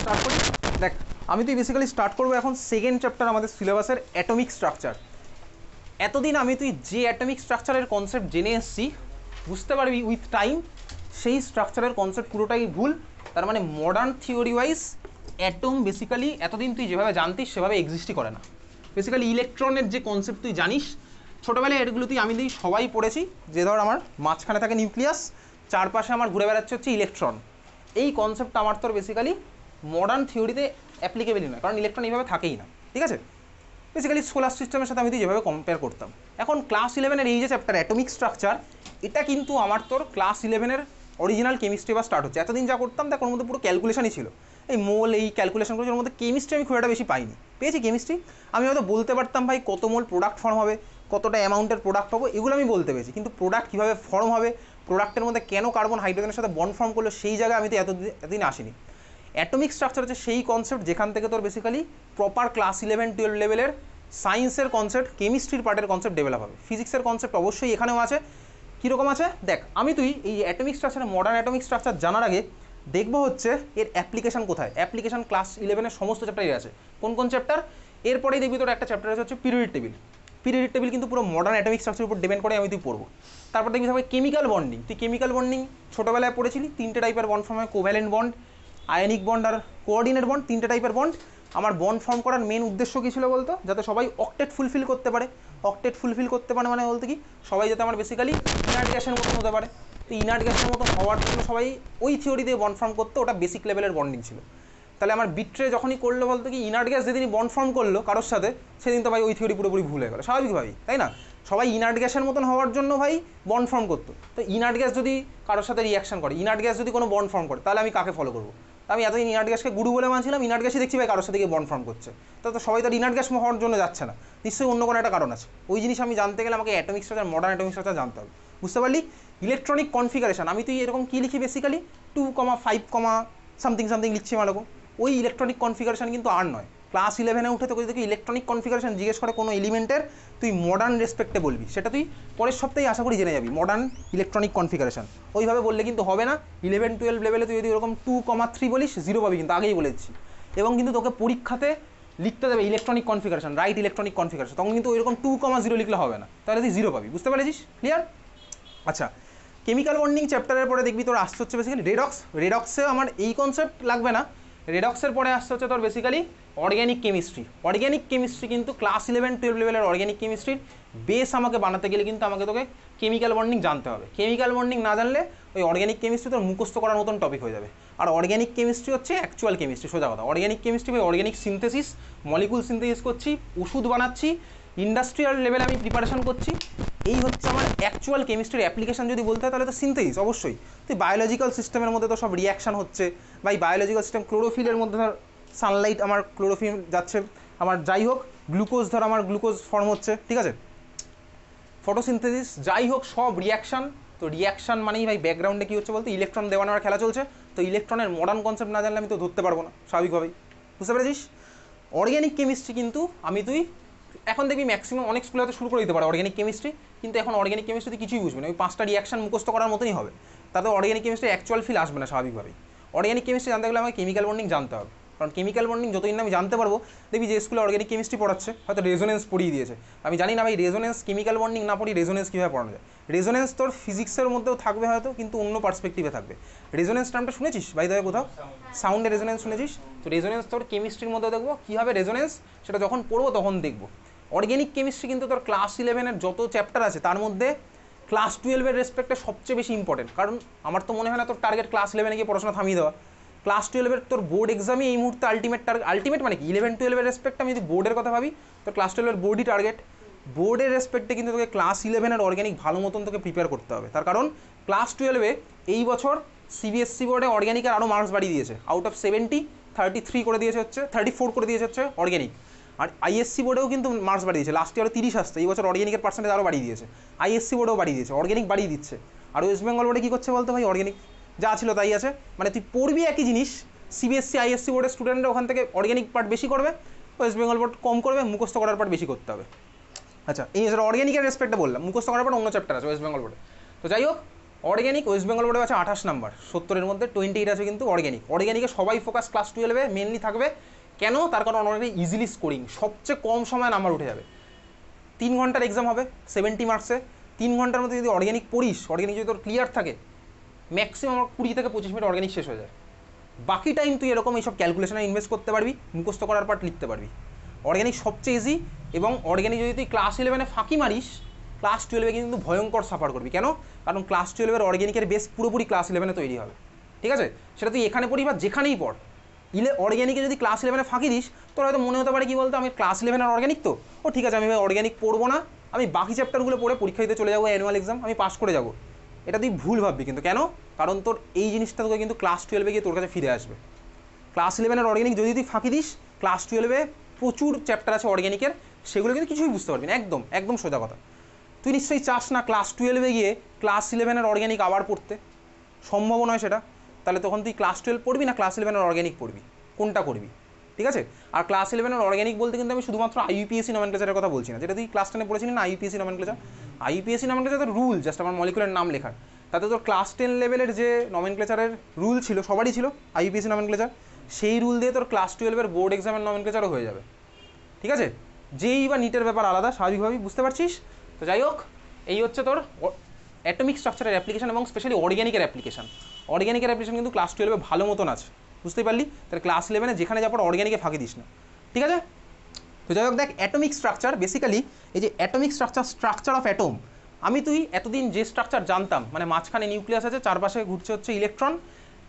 Start করি। দেখ আমি তুই বেসিক্যালি স্টার্ট করবো এখন সেকেন্ড চ্যাপ্টার আমাদের সিলেবাসের অ্যাটমিক স্ট্রাকচার। এতদিন আমি তুই যে অ্যাটমিক স্ট্রাকচারের কনসেপ্ট জেনে এসেছি, বুঝতে পারবি উইথ টাইম সেই স্ট্রাকচারের কনসেপ্ট পুরোটাই ভুল। তার মানে modern theory wise atom basically এতদিন তুই যেভাবে জানতিস সেভাবে এক্সিস্টই করে না। বেসিক্যালি ইলেকট্রনের যে কনসেপ্ট তুই জানিস ছোটোবেলায়, এগুলো তুই আমি দিই সবাই পড়েছি, যে ধর আমার মাঝখানে থাকে নিউক্লিয়াস, চারপাশে আমার ঘুরে বেড়াচ্ছে হচ্ছে ইলেকট্রন। এই কনসেপ্টটা আমার তোর বেসিক্যালি মডার্ন থিওরিতে অ্যাপ্লিকেবলই নয়, কারণ ইলেকট্রন এইভাবে থাকেই না, ঠিক আছে। বেসিক্যালি সোলার সিস্টেমের সাথে আমি তুই যেভাবে কম্পেয়ার করতাম। এখন ক্লাস 11-এর এই যে চ্যাপ্টার অ্যাটমিক স্ট্রাকচার, এটা কিন্তু আমার তোর ক্লাস 11-এর অরিজিনাল কেমিস্ট্রি বা স্টার্ট হচ্ছে। এতদিন যা করতাম দেখ ওর মধ্যে পুরো ক্যালকুলেশনই ছিল, এই মোল এই ক্যালকুলেশনগুলো, ওর মধ্যে কেমিস্ট্রি আমি খুব একটা বেশি পাইনি। পেয়েছি কেমিস্ট্রি, আমি হয়তো বলতে পারতাম ভাই কত মোল প্রোডাক্ট ফর্ম হবে, কতটা অ্যামাউন্টের প্রোডাক্ট পাবো, এগুলো আমি বলতে পেরেছি, কিন্তু প্রোডাক্ট কীভাবে ফর্ম হবে, প্রোডাক্টের মধ্যে কেন কার্বন হাইড্রোজেনের সাথে বন্ড ফর্ম করলো, সেই জায়গায় আমি তো এতদিন আসিনি। অ্যাটমিক স্ট্রাকচার হচ্ছে সেই কনসেপ্ট যেখান থেকে তোর বেসিক্যালি প্রপার ক্লাস 11-12 লেভেলের সায়েন্সের কনসেপ্ট, কেমিস্ট্রির পার্টের কনসেপ্ট ডেভেলপ হবে। ফিজিক্সের কনসেপ্ট অবশ্যই এখানেও আছে। কীরকম আছে দেখ, আমি তুই এই atomic structure, modern atomic structure জানার আগে দেখবো হচ্ছে এর অ্যাপ্লিকেশন কোথায়। অ্যাপ্লিকেশন ক্লাস 11-এর সমস্ত চ্যাপ্টারই আছে। কোন কোন চ্যাপ্টার? এরপরেই দেখবি তোর একটা চ্যাপ্টার আছে হচ্ছে পিরিয়ডিক টেবিল। পিরিয়ডিক টেবিল কিন্তু পুরো মডার্ন অ্যাটমিক স্ট্রাকচারের উপর ডিপেন্ড করে আমি তুই পড়বো। তারপর দেখবি থাকবে কেমিক্যাল বন্ডিং। তুই কেমিক্যাল বন্ডিং ছোটোবেলায় পড়েছিলি, 3টে টাইপের বন্ড ফর্ম হয়, কোভ্যালেন্ট বন্ড, আয়নিক বন্ড আর কোঅর্ডিনেট বন্ড, 3টে টাইপের বন্ড। আমার বন্ড ফর্ম করার মেন উদ্দেশ্য কী ছিল বলতো? যাতে সবাই অক্টেট ফুলফিল করতে পারে। অক্টেট ফুলফিল করতে পারে মানে বলতে কি, সবাই যাতে আমার বেসিক্যালি ইনার্ট গ্যাসের মতন হতে পারে। তো ইনার্ট গ্যাসের মতন হওয়ার জন্য সবাই ওই থিওরি দিয়ে বন্ড ফর্ম করতে, ওটা বেসিক লেভেলের বন্ডিং ছিল। তাহলে আমার বিট্রে যখনই করলো বলতো কি, ইনার্ট গ্যাস যেদিনই বন্ড ফর্ম করলো কারোর সাথে, সেদিন তো ভাই ওই থিওরি পুরোপুরি ভুল হয়ে গেলো স্বাভাবিকভাবেই, তাই না? সবাই ইনার্ট গ্যাসের মতন হওয়ার জন্য ভাই বন্ড ফর্ম করতো। তো ইনার্ট গ্যাস যদি কারোর সাথে রিয়াকশন করে, ইনার্ট গ্যাস যদি কোনো বন্ড ফর্ম করে, তাহলে আমি কাকে ফলো করবো? আমি এতদিন ইনার্ট গ্যাসকে গুরু বলে মানছিলাম, ইনার্ট গ্যাসই দেখছি ভাই কারোর সাথে গিয়ে বন্ড ফর্ম করছে। তো সবাই তো ইনার্ট গ্যাস হওয়ার জন্য যাচ্ছে না, নিশ্চয়ই অন্য কোনো একটা কারণ আছে। ওই জিনিস আমি জানতে গেলে আমাকে atomic structure, modern atomic structure জানতে হবে, বুঝতে পারলি? ইলেকট্রনিক কনফিগারেশন আমি তুই এরকম কী লিখি বেসিক্যালি 2,5, সামথিং সামথিং লিখছি এরকম। ওই ইলেকট্রনিক কনফিগারেশন কিন্তু আর নয়। ক্লাস 11-এ উঠে তোকে যদি ইলেকট্রনিক কনফিগারেশন জিজ্ঞেস করে কোনো এলিমেন্টের, তুই মডার্ন রেসপেক্টে বলবি, সেটা তুই পরের সপ্তাহে আশা করি জেনে যাবি। মডার্ন ইলেকট্রনিক কনফিগারেশন ওইভাবে বললে কিন্তু হবে না। 11-12 লেভেলে তুই যদি ওরকম 2,3 বলিস, 0 পাবি, কিন্তু আগেই বলেছি। এবং কিন্তু তোকে পরীক্ষাতে লিখতে দেবে electronic configuration, right electronic configuration, তখন কিন্তু ওইরকম 2,0 লিখলে হবে না, তাহলে তুই 0 পাবি, বুঝতে পেরেছিস? ক্লিয়ার? আচ্ছা, কেমিক্যাল বন্ডিং চ্যাপ্টারের পরে দেখবি তোর আসতে হচ্ছে বেসিক্যালি রেডক্স। রেডক্সে আমার এই কনসেপ্ট লাগবে না। রেডক্সের পরে আসতে হচ্ছে তোর basically organic chemistry. Organic chemistry কিন্তু ক্লাস 11-12 লেভেলের অর্গ্যানিক কেমিস্ট্রির বেস আমাকে বানাতে গেলে কিন্তু আমাকে তোকে কেমিক্যাল বন্ডিং জানতে হবে। কেমিক্যাল বন্ডিং না জানলে ওই অর্গ্যানিক কেমিস্ট্রি তোর মুখস্থ করার মতন টপিক হয়ে যাবে। আর অর্গ্যানিক কেমিস্ট্রি হচ্ছে অ্যাকচুয়াল কেমিস্ট্রি, সোজা কথা। অর্গ্যানিক কেমিস্ট্রি ভাই অর্গ্যানিক সিনথেসিস, মলিকুল সিনথেসিস করছি, ওষুধ বানাচ্ছি, ইন্ডাস্ট্রিয়াল লেভেলে আমি প্রিপারেশন করছি। এই হচ্ছে আমার অ্যাকচুয়াল কেমিস্ট্রির অ্যাপ্লিকেশন যদি বলতে হয়, তাহলে তো সিনথেসিস অবশ্যই। তুই বায়োলজিক্যাল সিস্টেমের মধ্যে তো সব রিয়াকশান হচ্ছে, বা এই বায়োলজিক্যাল সিস্টেম ক্লোরোফিলের মধ্যে ধর সানলাইট আমার ক্লোরোফিল যাচ্ছে, আমার যাই হোক গ্লুকোজ ধর আমার গ্লুকোজ ফর্ম হচ্ছে, ঠিক আছে, ফটোসিনথেসিস, যাই হোক সব রিয়াকশান। তো রিয়াকশান মানেই ভাই ব্যাকগ্রাউন্ডে কী হচ্ছে বলতে ইলেকট্রন দেওয়া নেওয়ার খেলা চলছে। তো ইলেকট্রনের মডার্ন কনসেপ্ট না জানলে আমি তো ধরতে পারবো না স্বাভাবিকভাবেই, বুঝতে পেরেছিস? অর্গ্যানিক কেমিস্ট্রি কিন্তু আমি তুই এখন দেখবি ম্যাক্সিমাম অনেক স্কুলে হয়তো শুরু করে দিতে পারে অর্গ্যানিক কেমিস্ট্রি, কিন্তু এখন অর্গ্যানিক কেমিস্ট্রিতে কিছুই বুঝবে না, ওই 5টা রিয়াকশান মুখস্থ করার মতনই হবে। তাতে অর্গ্যানিক কেমিস্ট্রি অ্যাকচুয়াল ফিল আসবে না স্বাভাবিকভাবেই। অর্গ্যানিক কেমিস্ট্রি জানতে গেলে আমাকে কেমিক্যাল বন্ডিং জানতে হবে, কারণ কেমিক্যাল বন্ডিং যতদিন আমি জানতে পারবো, দেখবি যে স্কুলে অর্গ্যানিক কেমিস্ট্রি পড়াচ্ছে হয়তো রেজোনেন্স পড়িয়ে দিয়েছে, আমি জানি না ভাই রেজোনেন্স কেমিক্যাল বন্ডিং না পড়ি রেজোনেন্স কীভাবে পড়ানো যায়। রেজোনেন্স তোর ফিজিক্সের মধ্যেও থাকবে হয়তো, কিন্তু অন্য পার্সপেক্টিভে থাকবে। রেজোনেন্স টার্মটা শুনেছিস ভাই দাদা কোথাও? সাউন্ডে রেজোনেন্স শুনেছিস? তো রেজোনেন্স তোর কেমিস্ট্রির মধ্যেও দেখবো কীভাবে রেজোনেন্স, সেটা যখন পড়বো তখন দেখবো। অর্গ্যানিক কেমিস্ট্রি কিন্তু তোর ক্লাস 11-এর যত চ্যাপ্টার আছে তার মধ্যে ক্লাস 12-এর রেসপেক্টে সবচেয়ে বেশি ইম্পর্টেন্ট, কারণ আমার তো মনে হয় না তোর টার্গেট ক্লাস 11-এ গিয়ে পড়াশোনা থামিয়ে দেওয়া। ক্লাস 12-এর তোর বোর্ড এক্সামই এই মুহূর্তে আলটিমেট মানে কি 11-12-এর রেসপেক্ট আমি যদি বোর্ডের কথা ভাবি, তো ক্লাস 12-এর বোর্ডই টার্গেট। বোর্ডের রেসপেক্টে কিন্তু তোকে ক্লাস 11-এর অর্গ্যানিক ভালো মতন তোকে প্রিপেয়ার করতে হবে, তার কারণ ক্লাস 12-এ এই বছর সিবিএসসি বোর্ডে অর্গ্যানিকের আরও মার্কস বাড়িয়ে দিয়েছে। আউট অফ 70 33 করে দিয়েছে হচ্ছে, 34 করে দিয়েছে হচ্ছে অর্গ্যানিক। আর আইএসসি বোর্ডেও কিন্তু মার্কস বাড়িয়ে দিয়েছে, লাস্ট ইয়ারে 30 আসছে, এই বছর অর্গ্যানিকের পার্সেন্টেজ আরও বাড়িয়ে দিয়েছে। আইএসসি বোর্ডেও বাড়িয়ে দিয়েছে, অর্গ্যানিক বাড়িয়ে দিচ্ছে। আর ওয়েস্ট বেঙ্গল বোর্ডে কী করছে বলতো ভাই, অর্গ্যানিক যা ছিল তাই আছে, মানে তুই পড়বি একই জিনিস, সিবিএসসি আইএসসি বোর্ডের স্টুডেন্টরা ওখান থেকে অর্গ্যানিক পার্ট বেশি করবে, ওয়েস্ট বেঙ্গল বোর্ড কম করবে, মুখস্থ করার পার্ট বেশি করতে হবে। আচ্ছা, এই অর্গ্যানিকের রেসপেক্টে বললাম, মুখস্থ করার পর অন্য চ্যাপ্টার আছে ওয়েস্ট বেঙ্গল বোর্ডে। তো যাই হোক, অর্গ্যানিক ওয়েস্ট বেঙ্গল বোর্ডে আছে 28 নাম্বার, 70-এর মধ্যে 28 আছে কিন্তু অর্গ্যানিক। অর্গ্যানিকে সবাই ফোকাস ক্লাস 12-এ মেনলি থাকবে। কেন? তার কারণ অর্গ্যানিক ইজিলি স্কোরিং, সবচেয়ে কম সময় নাম্বার উঠে যাবে। 3 ঘন্টার এক্সাম হবে 70 মার্কসে, 3 ঘন্টার মধ্যে যদি অর্গ্যানিক পড়িস, অর্গ্যানিক যদি তোর ক্লিয়ার থাকে, ম্যাক্সিমাম 20 থেকে 25 মিনিট অর্গ্যানিক শেষ হয়ে যায়। বাকি টাইম তুই এরকম এইসব ক্যালকুলেশনে ইনভেস্ট করতে পারবি, মুখস্থ করার পর লিখতে পারবি। অর্গ্যানিক সবচেয়ে ইজি, এবং অর্গ্যানিক যদি তুই ক্লাস 11-এ ফাঁকি মারিস, ক্লাস 12-এ কিন্তু ভয়ঙ্কর সাফার করবি। কেন? কারণ ক্লাস 12-এর অর্গ্যানিকের বেস পুরোপুরি ক্লাস 11-এ তৈরি হবে, ঠিক আছে? সেটা তুই এখানে পড়ি বা যেখানেই পড়, অর্গ্যানিকে যদি ক্লাস 11-এ ফাঁকি দিস, তোর হয়তো মনে হতে পারে কি বলতো, আমি ক্লাস 11-এর অর্গ্যানিক তো, ও ঠিক আছে আমি অর্গ্যানিক পড়বো না, আমি বাকি চ্যাপ্টারগুলো পড়ে পরীক্ষা দিতে চলে যাবো, অ্যানুয়াল এক্সাম আমি পাস করে যাবো। এটা তুই ভুল ভাববি কিন্তু। কেন? কারণ তোর এই জিনিসটা তোকে কিন্তু ক্লাস 12-এ গিয়ে তোর কাছে ফিরে আসবে। ক্লাস 11-এর অর্গ্যানিক যদি তুই ফাঁকি দিস, ক্লাস 12-এ প্রচুর চ্যাপ্টার আছে অর্গ্যানিকের, সেগুলো কিন্তু কিছুই বুঝতে পারবি না, একদম একদম সোজা কথা। তুই নিশ্চয়ই চাস না ক্লাস 12-এ গিয়ে ক্লাস 11-এর অর্গ্যানিক আবার পড়তে, সম্ভব নয় সেটা। তাহলে তখন তুই ক্লাস 12 পড়বি না ক্লাস 11-এর অর্গ্যানিক পড়বি, কোনটা করবি? ঠিক আছে? আর ক্লাস 11-এর অর্গ্যানিক বলতে কিন্তু আমি শুধুমাত্র আইইউপিএসসি নমেনক্লেচারের কথা বলছি না, যেটা তুই ক্লাস 10-এ পড়েছিলি না আইইউপিএসসি নমেনক্লেচার। আইইউপিএসসি নমেনক্লেচার তো রুল, জাস্ট আমার মলিকুলার নাম লেখার। তাতে তোর ক্লাস 10 লেভেলের যে নমেনক্লেচারের রুল ছিল, সবারই ছিল আইইউপিএসসি নমেনক্লেচার, সেই রুল দিয়ে তোর ক্লাস 12-এর বোর্ড এক্সামের নমেনক্লেচারও হয়ে যাবে, ঠিক আছে? যেই বা নিটের ব্যাপার আলাদা, স্বাভাবিকভাবেই বুঝতে পারছিস। তো যাই হোক, এই হচ্ছে তোর অ্যাটমিক স্ট্রাকচারের অ্যাপ্লিকেশন এবং স্পেশালি অর্গ্যানিকের অ্যাপ্লিকেশন। অর্গ্যানিকের অ্যাপ্লিকেশন কিন্তু ক্লাস 12-এ ভালো মতন আছে, বুঝতেই পারলি? তাহলে ক্লাস 11-এ যেখানে যাওয়ার অর্গ্যানিকে ফাঁকি দিস না, ঠিক আছে? তো যাই হোক, দেখ অ্যাটমিক স্ট্রাকচার বেসিক্যালি এই যে অ্যাটমিক স্ট্রাকচার অফ অ্যাটম, আমি তুই এতদিন যে স্ট্রাকচার জানতাম, মানে মাঝখানে নিউক্লিয়াস আছে, চারপাশে ঘুরছে হচ্ছে ইলেকট্রন,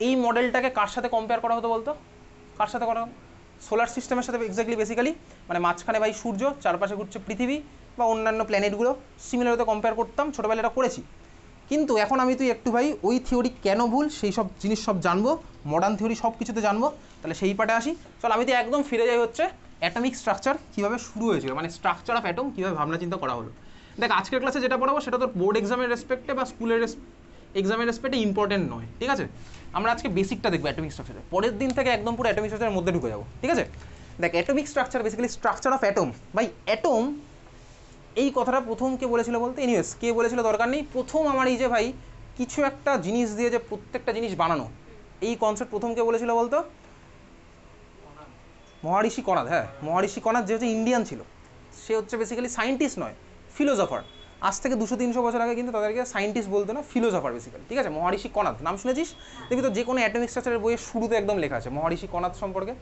এই মডেলটাকে কার সাথে কম্পেয়ার করা হতো বলতো? কার সাথে করা? সোলার সিস্টেমের সাথে এক্স্যাক্টলি, বেসিক্যালি মানে মাঝখানে ভাই সূর্য, চারপাশে ঘুরছে পৃথিবী বা অন্যান্য প্ল্যানেটগুলো, সিমিলার হতে কম্পেয়ার করতাম, ছোটোবেলা এটা করেছি। কিন্তু এখন আমি তুই একটু ভাই ওই থিওরি কেন ভুল সেই সব জিনিস সব জানবো, মডার্ন থিওরি সব কিছুতে জানবো। তাহলে সেই পার্টে আসি, চল আমি তো একদম ফিরে যাই হচ্ছে অ্যাটমিক স্ট্রাকচার কীভাবে শুরু হয়েছিল, মানে স্ট্রাকচার অফ অ্যাটম কীভাবে ভাবনা চিন্তা করা হলো। দেখ আজকের ক্লাসে যেটা পড়াবো সেটা তোর বোর্ড এক্সামের রেসপেক্টে বা স্কুলের এক্সামের রেসপেক্টে ইম্পর্টেন্ট নয়, ঠিক আছে? আমরা আজকে বেসিকটা দেখবো অ্যাটমিক স্ট্রাকচারে, পরের দিন থেকে একদম পুরো অ্যাটমিক স্ট্রাকচারের মধ্যে ঢুকে যাবো, ঠিক আছে? দেখ atomic structure basically structure of atom. ভাই অ্যাটম এই কথাটা প্রথম কে বলেছিল বলতে? এনিওয়েজ কে বলেছিল দরকার নেই, প্রথম আমার এই যে ভাই কিছু একটা জিনিস দিয়ে যে প্রত্যেকটা জিনিস বানানো, এই কনসেপ্ট প্রথম কে বলেছিল বলতো? মহারিষি কনাদ। হ্যাঁ, মহারিষি কনাদ, যে হচ্ছে ইন্ডিয়ান ছিল, সে হচ্ছে বেসিক্যালি সায়েন্টিস্ট নয়, ফিলোসফার। আজ থেকে 200-300 বছর আগে কিন্তু তাদেরকে সায়েন্টিস্ট বলতো না, ফিলোসফার বেসিক্যালি, ঠিক আছে? মহারিষি কনাদ নাম শুনেছিস? দেখবি তো যে কোনো অ্যাটমিক স্ট্রাকচারের বইয়ের শুরুতে একদম লেখা আছে মহারিষি কনাদ সম্পর্কে।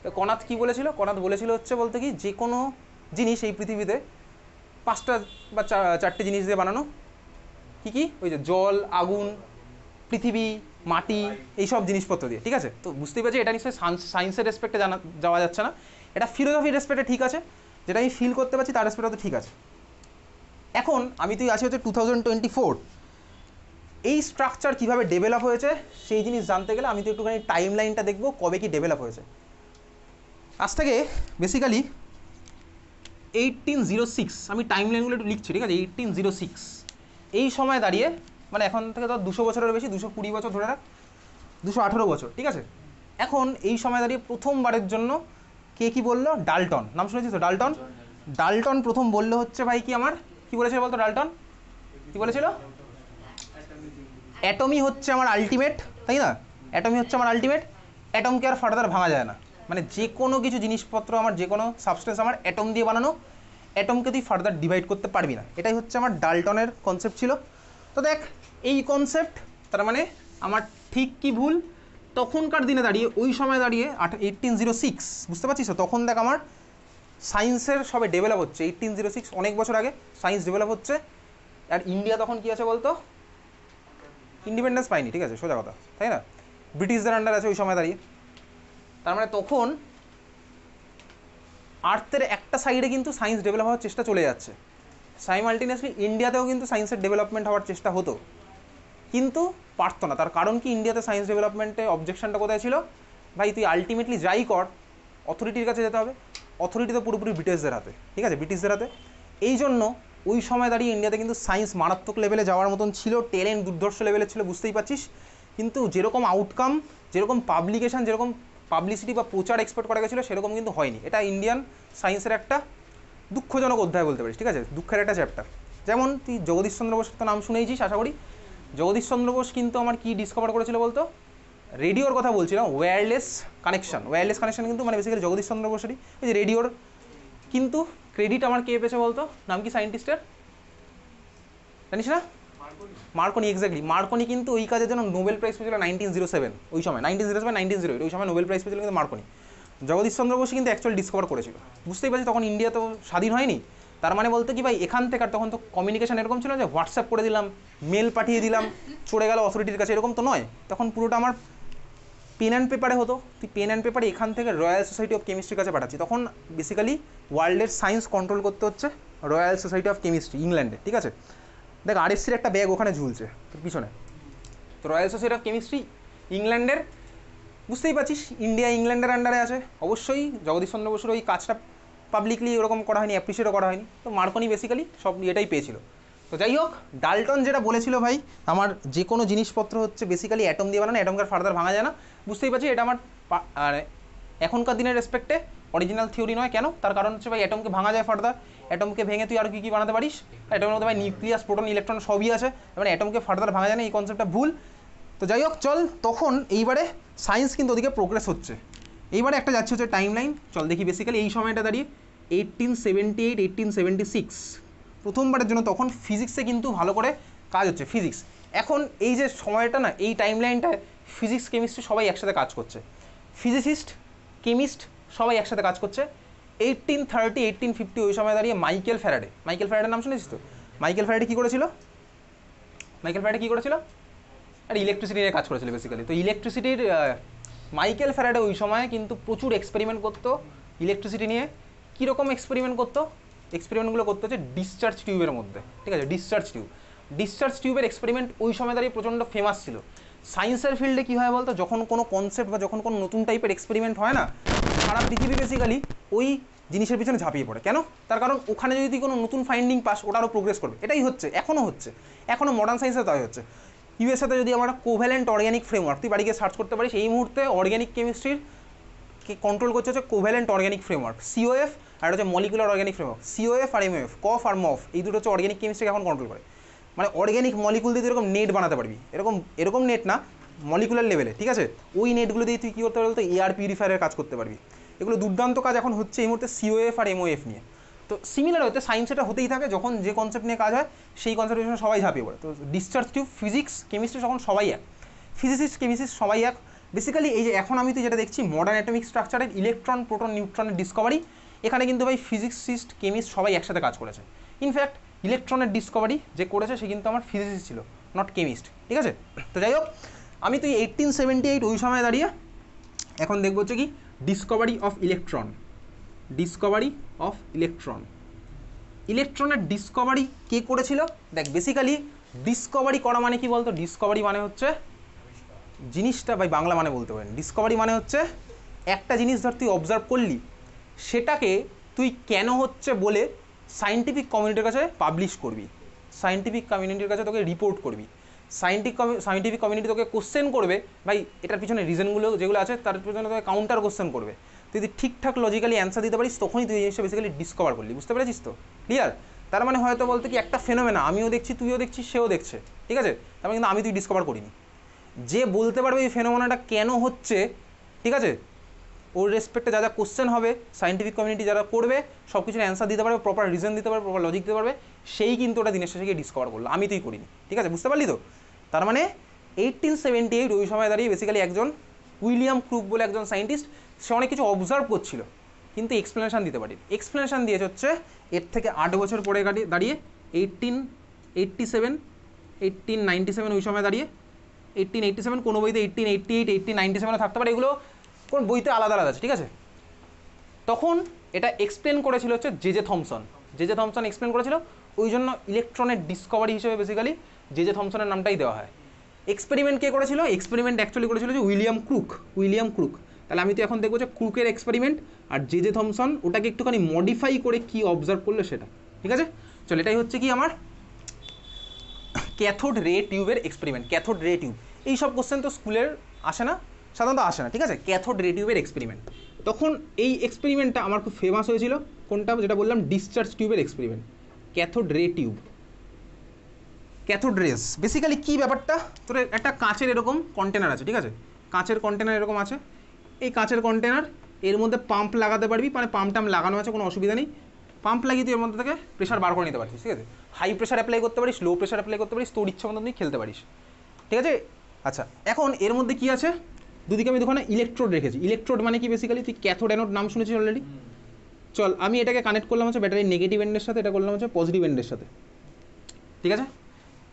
তো কনাদ কী বলেছিল? কনাদ বলেছিল হচ্ছে বলতে কি, যে কোনো জিনিস এই পৃথিবীতে 5টা বা 4টে জিনিস দিয়ে বানানো। কী কী? ওই যে জল, আগুন, পৃথিবী, মাটি, এইসব জিনিসপত্র দিয়ে, ঠিক আছে? তো বুঝতেই পারছি এটা নিশ্চয়ই সায়েন্সের রেসপেক্টে যাওয়া যাচ্ছে না, এটা ফিলোসফির রেসপেক্টে ঠিক আছে, যেটা আমি ফিল করতে পারছি তার রেসপেক্টে তো ঠিক আছে। এখন আমি তুই আসি হচ্ছে 2024, এই স্ট্রাকচার কীভাবে ডেভেলপ হয়েছে সেই জিনিস জানতে গেলে আমি তো একটুখানি টাইম লাইনটা দেখবো, কবে কি ডেভেলপ হয়েছে। আজ থেকে বেসিক্যালি 1806, আমি টাইম লাইনগুলো একটু লিখছি, ঠিক আছে? 1806 এই সময় দাঁড়িয়ে, মানে এখন থেকে তো 200 বছরের বেশি, 220 বছর ধরে রাখ, 218 বছর, ঠিক আছে? এখন এই সময় দাঁড়িয়ে প্রথমবারের জন্য কে কি বললো? ডাল্টন, নাম শুনেছিস তো? ডাল্টন। ডাল্টন প্রথম বললো হচ্ছে ভাই কি আমার, কি বলেছিল বলতো ডাল্টন? কি বলেছিল? অ্যাটমই হচ্ছে আমার আলটিমেট, তাই না? অ্যাটমই হচ্ছে আমার আলটিমেট, অ্যাটমকে আর ফার্দার ভাঙা যায় না, মানে যে কোনো কিছু জিনিসপত্র আমার, যে কোনো সাবস্টেন্স আমার অ্যাটম দিয়ে বানানো, অ্যাটমকে তুই ফার্দার ডিভাইড করতে পারবি না, এটাই হচ্ছে আমার ডাল্টনের কনসেপ্ট ছিল। তো দেখ এই কনসেপ্ট, তার মানে আমার ঠিক কি ভুল, তখনকার দিনে দাঁড়িয়ে, ওই সময় দাঁড়িয়ে 1806, বুঝতে পারছিস তো? তখন দেখ আমার সায়েন্সের সবে ডেভেলপ হচ্ছে, 1806 অনেক বছর আগে সায়েন্স ডেভেলপ হচ্ছে। আর ইন্ডিয়া তখন কী আছে বলতো? ইন্ডিপেন্ডেন্স পাইনি, ঠিক আছে? সোজা কথা, তাই না? ব্রিটিশদের আন্ডার আছে ওই সময় দাঁড়িয়ে। তার মানে তখন আর্থের একটা সাইডে কিন্তু সায়েন্স ডেভেলপ হওয়ার চেষ্টা চলে যাচ্ছে, সাইমালটেনিয়াসলি ইন্ডিয়াতেও কিন্তু সায়েন্সের ডেভেলপমেন্ট হওয়ার চেষ্টা হতো, কিন্তু পারতো না। তার কারণ কি? ইন্ডিয়াতে সায়েন্স ডেভেলপমেন্টে অবজেকশনটা কোথায় ছিল? ভাই তুই আলটিমেটলি যাই কর, অথরিটির কাছে যেতে হবে, অথরিটি তো পুরোপুরি ব্রিটিশদের হাতে, ঠিক আছে? ব্রিটিশদের হাতে। এই জন্য ওই সময় দাঁড়িয়ে ইন্ডিয়াতে কিন্তু সায়েন্স মারাত্মক লেভেলে যাওয়ার মতন ছিল, ট্যালেন্ট দুর্ধর্ষ লেভেলের ছিল, বুঝতেই পারছিস। কিন্তু যেরকম আউটকাম, যেরকম পাবলিকেশন, যেরকম পাবলিসিটি বা প্রচার এক্সপেক্ট করা গেছিলো, সেরকম কিন্তু হয়নি। এটা ইন্ডিয়ান সায়েন্সের একটা দুঃখজনক অধ্যায় বলতে পারিস, ঠিক আছে? দুঃখের একটা চ্যাপ্টার। যেমন তুই জগদীশ চন্দ্র বসুর তো নাম শুনেইছিস আশা করি, জগদীশ চন্দ্র বোস কিন্তু আমার কি ডিসকভার করেছিল বলতো, রেডিওর কথা বলছিলাম, ওয়্যারলেস কানেকশন কিন্তু মানে বেসিক্যালি জগদীশ চন্দ্র বোসেরই, এই যে রেডিওর। কিন্তু ক্রেডিট আমার কে পেয়েছে বলতো, নাম কি সায়েন্টিস্টের জানিস না? Marconi, exactly. মার্কনি কিন্তু ওই কাজের জন্য নোবেল প্রাইজ পেয়েছিল 1907, ওই সময় 1907 ওই সময় নোবেল প্রাইজ পেয়েছিল কিন্তু মার্কনি। জগদীশ চন্দ্র বসু কিন্তু অ্যাকচুয়ালি ডিসকভার করেছিল। বুঝতেই পারছি তখন ইন্ডিয়া তো স্বাধীন হয়নি, তার মানে বলতে কি ভাই এখান থেকে, আর তখন তো কমিউনিকেশন এরকম ছিল যে হোয়াটসঅ্যাপ করে দিলাম, মেল পাঠিয়ে দিলাম, চলে গেল অথরিটির কাছে, এরকম তো নয়। তখন পুরোটা আমার পেন অ্যান্ড পেপারে হতো। তুই পেন অ্যান্ড পেপারে এখান থেকে রয়্যাল সোসাইটি অফ কেমিস্ট্রির কাছে পাঠাচ্ছি। তখন বেসিক্যালি ওয়ার্ল্ডের সায়েন্স কন্ট্রোল করতে হচ্ছে রয়্যাল সোসাইটি অফ কেমিস্ট্রি, ইংল্যান্ডে, ঠিক আছে? দেখ আরএসসির একটা ব্যাগ ওখানে ঝুলছে তোর পিছনে, তো রয়্যাল সোসাইটি অফ কেমিস্ট্রি ইংল্যান্ডের, বুঝতেই পারছিস ইন্ডিয়া ইংল্যান্ডের আন্ডারে আছে। অবশ্যই জগদীশ চন্দ্র বসুর ওই কাজটা পাবলিকলি ওরকম করা হয়নি, অ্যাপ্রিসিয়েটও করা হয়নি, তো মার্কনি বেসিক্যালি সব এটাই পেয়েছিল। তো যাই হোক, ডাল্টন যেটা বলেছিল ভাই, আমার যে কোনো জিনিসপত্র হচ্ছে বেসিক্যালি অ্যাটম দিয়ে বানানো, অ্যাটমকে ফার্দার ভাঙা যায় না। বুঝতেই পারছি এটা আমার এখনকার দিনের রেসপেক্টে অরিজিনাল থিওরি নয়। কেন? তার কারণ হচ্ছে ভাই অ্যাটমকে ভাঙা যায় ফার্দার, অ্যাটমকে ভেঙে তুই আর কী কী বানাতে পারিস, অ্যাটমের মধ্যে ভাই নিউক্লিয়াস, প্রোটন, ইলেকট্রন সবই আছে, মানে অ্যাটমকে ফার্দার ভাঙা যায় না, এই কনসেপ্টটা ভুল। তো যাই হোক চল, তখন এইবারে সায়েন্স কিন্তু ওদিকে প্রোগ্রেস হচ্ছে। এইবারে একটা যাচ্ছে হচ্ছে টাইম লাইন, চল দেখি বেসিক্যালি এই সময়টা দাঁড়িয়ে 1878 1876 প্রথমবারের জন্য তখন ফিজিক্সে কিন্তু ভালো করে কাজ হচ্ছে, ফিজিক্স। এখন এই যে সময়টা না, এই টাইম লাইনটায় ফিজিক্স কেমিস্ট্রি সবাই একসাথে কাজ করছে, ফিজিসিস্ট, কেমিস্ট সবাই একসাথে কাজ করছে। 1830 1850 ওই সময় দাঁড়িয়ে মাইকেল ফ্যারাডের নাম শুনেছিস তো? মাইকেল ফ্যারাডে কী করেছিল? আর ইলেকট্রিসিটি নিয়ে কাজ করেছিল বেসিক্যালি। তো ইলেকট্রিসিটির মাইকেল ফ্যারাডে ওই সময় কিন্তু প্রচুর এক্সপেরিমেন্ট করতো ইলেকট্রিসিটি নিয়ে। কীরকম এক্সপেরিমেন্ট করতো? এক্সপেরিমেন্টগুলো করতে হচ্ছে ডিসচার্জ টিউবের মধ্যে, ঠিক আছে? ডিসচার্জ টিউবের এক্সপেরিমেন্ট ওই সময় দাঁড়িয়ে প্রচণ্ড ফেমাস ছিল। সায়েন্সের ফিল্ডে কী হয় বলতো, যখন কোনো কনসেপ্ট বা যখন কোনো নতুন টাইপের এক্সপেরিমেন্ট হয় না, সারা পৃথিবী বেসিক্যালি ওই জিনিসের পিছনে ঝাঁপিয়ে পড়ে। কেন? তার কারণ ওখানে যদি তুই কোনো নতুন ফাইন্ডিং পাস, ওটা আরও প্রোগ্রেস করবে। এটাই হচ্ছে, এখনও মডার্ন সায়েন্সে তাই হচ্ছে। ইউএসএতে যদি আমরা কোভ্যালেন্ট অর্গ্যানিক ফ্রেমওয়ার্ক, তুই বাড়ি গিয়ে সার্চ করতে পারিস, এই মুহূর্তে অর্গ্যানিক কেমিস্ট্রির কন্ট্রোল করছে হচ্ছে কোভ্যালেন্ট অর্গ্যানিক ফ্রেমওয়ার্ক, সিওএফ, আর হচ্ছে মলিকুলার অর্গ্যানিক ফ্রেমওয়ার্ক, সিওএফ আর এমওএফ, কফ আর মফ, এই দুটো হচ্ছে অর্গ্যানিক কেমিস্ট্রিকে এখন কন্ট্রোল করে। মানে অর্গ্যানিক মলিকুল দিয়ে তুই এরকম নেট বানাতে পারবি, এরকম নেট না, মলিকুলার লেভেলে, ঠিক আছে? ওই নেটগুলো দিয়ে তুই কী করতে পারবি, তো এয়ার পিউরিফায়ারের কাজ করতে পারবি। এগুলো দুর্দান্ত কাজ এখন হচ্ছে এই মুহূর্তে সিওএফ আর এমওএফ নিয়ে। তো সিমিলার হতে সায়েন্স এটা হতেই থাকে, যখন যে কনসেপ্ট নিয়ে কাজ হয় সেই কনসেপ্টের জন্য সবাই ঝাঁপিয়ে পড়ে। তো ডিসচার্জ টিউব, ফিজিক্স, কেমিস্ট্রি তখন সবাই এক, ফিজিসিস্ট, কেমিস্ট্রি সবাই এক। বেসিক্যালি এই যে এখন আমি তো যেটা দেখছি মডার্ন অ্যাটমিক স্ট্রাকচারের ইলেকট্রন, প্রোটন, নিউট্রনের ডিসকভারি, এখানে কিন্তু ভাই ফিজিক্সিস্ট, কেমিস্ট সবাই একসাথে কাজ করেছে। ইনফ্যাক্ট ইলেকট্রনের ডিসকভারি যে করেছে সে কিন্তু আমার ফিজিসিস্ট ছিল, নট কেমিস্ট, ঠিক আছে? তো যাই হোক, আমি তো 1878 ওই সময় দাঁড়িয়ে এখন দেখবো হচ্ছে কি ডিসকভারি অফ ইলেকট্রনের ডিসকভারি কে করেছিল? দেখ বেসিক্যালি ডিসকভারি করা মানে কি বলতো, ডিসকভারি মানে হচ্ছে জিনিসটা, ভাই বাংলা মানে বলতে পারেন, ডিসকভারি মানে হচ্ছে একটা জিনিস ধর তুই অবজার্ভ করলি, সেটাকে তুই কেন হচ্ছে বলে সায়েন্টিফিক কমিউনিটির কাছে পাবলিশ করবি, সায়েন্টিফিক কমিউনিটির কাছে তোকে রিপোর্ট করবি, সায়েন্টিফিক কমিউনিটি তোকে কোশ্চেন করবে, ভাই এটার পিছনে রিজনগুলো যেগুলো আছে তার পিছনে তোকে কাউন্টার কোশ্চেন করবে। তুই যদি ঠিকঠাক লজিক্যালি অ্যান্সার দিতে পারিস, তখনই তুই এই জিনিসটা বেসিক্যালি ডিসকভার করলি। বুঝতে পেরেছিস তো? ক্লিয়ার? তার মানে হয়তো বলতে কি একটা ফেনোমেনা আমিও দেখছি, তুইও দেখছিস, সেও দেখছে, ঠিক আছে? তার মানে কিন্তু আমি তুই ডিসকভার করিনি। যে বলতে পারবে এই ফেনোমেনাটা কেন হচ্ছে, ঠিক আছে, ওর রেসপেক্টে যা যা কোশ্চেন হবে, সায়েন্টিফিক কমিউনিটি যারা করবে, সব কিছুর অ্যান্সার দিতে পারবে, প্রপার রিজন দিতে পারবে, প্রপার লজিক দিতে পারবে, সেই কিন্তু ওটা দিনের শেষে গিয়ে ডিসকভার করলো, আমি তুই করিনি, ঠিক আছে? বুঝতে পারলি তো? তার মানে 1878 ওই সময় দাঁড়িয়ে বেসিক্যালি একজন উইলিয়াম ক্রুক বলে একজন সায়েন্টিস্ট, সে অনেক কিছু অবজার্ভ করছিল কিন্তু এক্সপ্লেনেশন দিতে পারি। এক্সপ্লেনেশন দিয়েছে হচ্ছে এর থেকে 8 বছর পরে দাঁড়িয়ে 1897 ওই সময় দাঁড়িয়ে 1887, কোনো বইতে 1888 1897 থাকতে পারে, এগুলো কোন বইতে আলাদা আলাদা আছে, ঠিক আছে? তখন এটা এক্সপ্লেন করেছিল হচ্ছে জে থমসন এক্সপ্লেন করেছিল, ওই জন্য ইলেকট্রনের ডিসকভারি হিসেবে বেসিক্যালি জে থমসনের নামটাই দেওয়া হয়। এক্সপেরিমেন্ট কে করেছিল? এক্সপেরিমেন্ট অ্যাকচুয়ালি করেছিল যে উইলিয়াম ক্রুক। তাহলে আমি তো এখন দেখবো যে ক্রুকের এক্সপেরিমেন্ট আর জে থমসন ওটাকে একটুখানি মডিফাই করে কি অবজার্ভ করলো সেটা, ঠিক আছে? চল, এটাই হচ্ছে কি আমার ক্যাথোড রে টিউবের এক্সপেরিমেন্ট। ক্যাথোড রে টিউব, এই সব কোশ্চেন তো স্কুলের আসে না, সাধারণত আসে না, ঠিক আছে? ক্যাথোড রে টিউবের এক্সপেরিমেন্ট, তখন এই এক্সপেরিমেন্টটা আমার খুব ফেমাস হয়েছিল। কোনটা? যেটা বললাম ডিসচার্জ টিউবের experiment, cathode ray tube. Cathode rays basically কী ব্যাপারটা, তোর একটা কাঁচের এরকম কন্টেনার আছে, ঠিক আছে, কাঁচের কন্টেনার এরকম আছে, এই কাঁচের কন্টেনার এর মধ্যে পাম্প লাগাতে পারবি, মানে পাম্প টাম্প লাগানো আছে, কোনো অসুবিধা নেই, পাম্প লাগিয়ে তুই এর মধ্যে থেকে প্রেশার বার করে নিতে পারছিস, ঠিক আছে, হাই প্রেশার অ্যাপ্লাই করতে পারিস, লো প্রেশার অ্যাপ্লাই করতে পারিস, তোর ইচ্ছা মতো তুই খেলতে পারিস, ঠিক আছে। আচ্ছা এখন এর মধ্যে কি আছে, দুদিকে আমি দুখানে ইলেকট্রোড রেখেছি। ইলেকট্রোড মানে কি বেসিক্যালি, তুই ক্যাথোড অ্যানোড নাম শুনেছিস অলরেডি। চল আমি এটাকে কানেক্ট করলাম হচ্ছে ব্যাটারির নেগেটিভ এন্ডের সাথে, এটা করলাম হচ্ছে পজিটিভ এন্ডের সাথে, ঠিক আছে।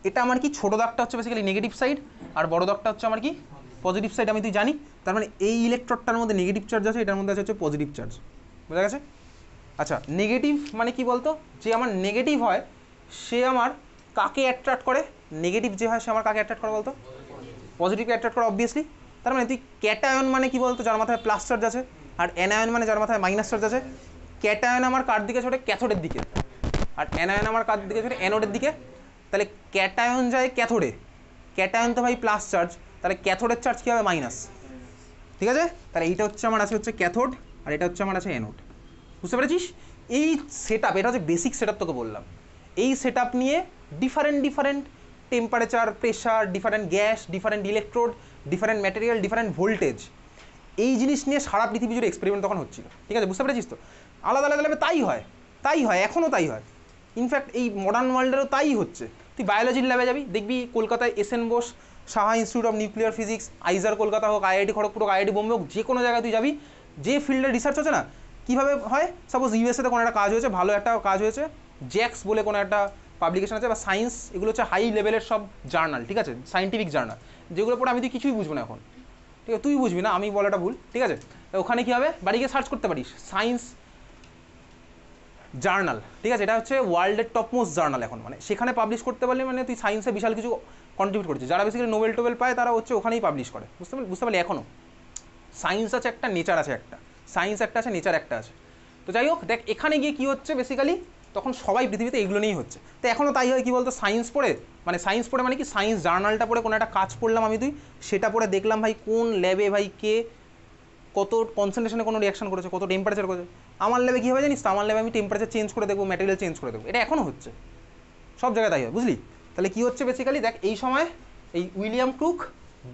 এটা আমার কি ছোটো দাগটা হচ্ছে বেসিক্যালি নেগেটিভ সাইড, আর বড় দাগটা হচ্ছে আমার কি পজিটিভ সাইড, আমি তুই জানি। তার মানে এই ইলেকট্রোডটার মধ্যে নেগেটিভ চার্জ আছে, এটার মধ্যে আছে হচ্ছে পজিটিভ চার্জ, বোঝা গেছে। আচ্ছা নেগেটিভ মানে কি বলতো, যে আমার নেগেটিভ হয় সে আমার কাকে অ্যাট্রাক্ট করে, নেগেটিভ যে হয় সে আমার কাকে অ্যাট্রাক্ট করে বলতো, পজিটিভকে অ্যাট্রাক্ট করে অবভিয়াসলি। তার মানে তুই ক্যাটায়ন মানে কি বলতো, যার মাথায় প্লাস চার্জ আছে, আর অ্যানায়ন মানে যার মাথায় মাইনাস চার্জ আছে। ক্যাটায়ন আমার কার দিকে ছোটে, ক্যাথোডের দিকে, আর অ্যানায়ন আমার কার দিকে ছোটে, অ্যানোডের দিকে। তাহলে ক্যাটায়ন যায় ক্যাথোডে, ক্যাটায়ন তো ভাই প্লাস চার্জ, তাহলে ক্যাথোডের চার্জ কী হবে, মাইনাস, ঠিক আছে। তাহলে এইটা হচ্ছে আমার আছে হচ্ছে ক্যাথোড, আর এটা হচ্ছে আমার আছে অ্যানোড, বুঝতে পেরেছিস। এই সেট আপ, এটা হচ্ছে বেসিক সেট আপ তোকে বললাম। এই সেট আপ নিয়ে different temperature, pressure, different gas, different electrode, different material, different voltage, এই জিনিস নিয়ে সারা পৃথিবী জুড়ে এক্সপেরিমেন্ট তখন হচ্ছিল, ঠিক আছে, বুঝতে পেরেছিস তো। আলাদা আলাদা লেভেলে তাই হয় এখনও তাই হয়, ইনফ্যাক্ট এই মডার্ন ওয়ার্ল্ডেরও তাই হচ্ছে। তুই বায়োলজির ল্যাবে যাবি, দেখবি কলকাতায় SN Bose, Saha institute of nuclear physics, IISER Kolkata হোক, আইআইটি খড়গপুর হোক, আইআইটি বোম্বে হোক, যে কোনো জায়গায় তুই যাবি, যে ফিল্ডে রিসার্চ হচ্ছে না, কীভাবে হয়, সাপোজ ইউএসএতে কোনো একটা কাজ হয়েছে, ভালো একটা কাজ হয়েছে, জ্যাক্স বলে কোনো একটা পাবলিকেশন আছে, বা সায়েন্স, এগুলো হচ্ছে হাই লেভেলের সব জার্নাল, ঠিক আছে, সায়েন্টিফিক জার্নাল, যেগুলো পরে আমি তুই কিছুই বুঝবো না এখন, ঠিক আছে, তুই বুঝবি না, আমি বলাটা ভুল, ঠিক আছে। ওখানে কী হবে, বাড়ি গিয়ে সার্চ করতে পারিস সায়েন্স জার্নাল, ঠিক আছে, এটা হচ্ছে ওয়ার্ল্ডের টপ মোস্ট জার্নাল এখন, মানে সেখানে পাবলিশ করতে পারলে মানে তুই সায়েন্সে বিশাল কিছু কন্ট্রিবিউট করছিস। যারা বেসিক্যালি নোবেল টোবেল পায় তারা হচ্ছে ওখানেই পাবলিশ করে, বুঝতে পারলি। এখনও সায়েন্স আছে একটা, নেচার আছে একটা, সায়েন্স একটা আছে, নেচার একটা আছে। তো যাই হোক দেখ, এখানে গিয়ে কী হচ্ছে বেসিক্যালি, তখন সবাই পৃথিবীতে এগুলো নিয়েই হচ্ছে। তো এখনও তাই হয়, কী বলতো, সায়েন্স পড়ে মানে কি, সায়েন্স জার্নালটা পড়ে কোনো একটা কাজ পড়লাম আমি তুই, সেটা পড়ে দেখলাম ভাই কোন ল্যাবে ভাই কে কত কনসেন্ট্রেশনে কোনো রিয়াকশন করেছে, কত টেম্পারেচার করেছে। আমার ল্যাবে কী হবে জানিস তো, আমার ল্যাবে আমি টেম্পারেচার চেঞ্জ করে দেখবো, ম্যাটেরিয়াল চেঞ্জ করে দেখবো, এটা এখনও হচ্ছে, সব জায়গায় তাই হয়, বুঝলি। তাহলে কী হচ্ছে বেসিক্যালি দেখ, এই সময় এই উইলিয়াম ক্রুক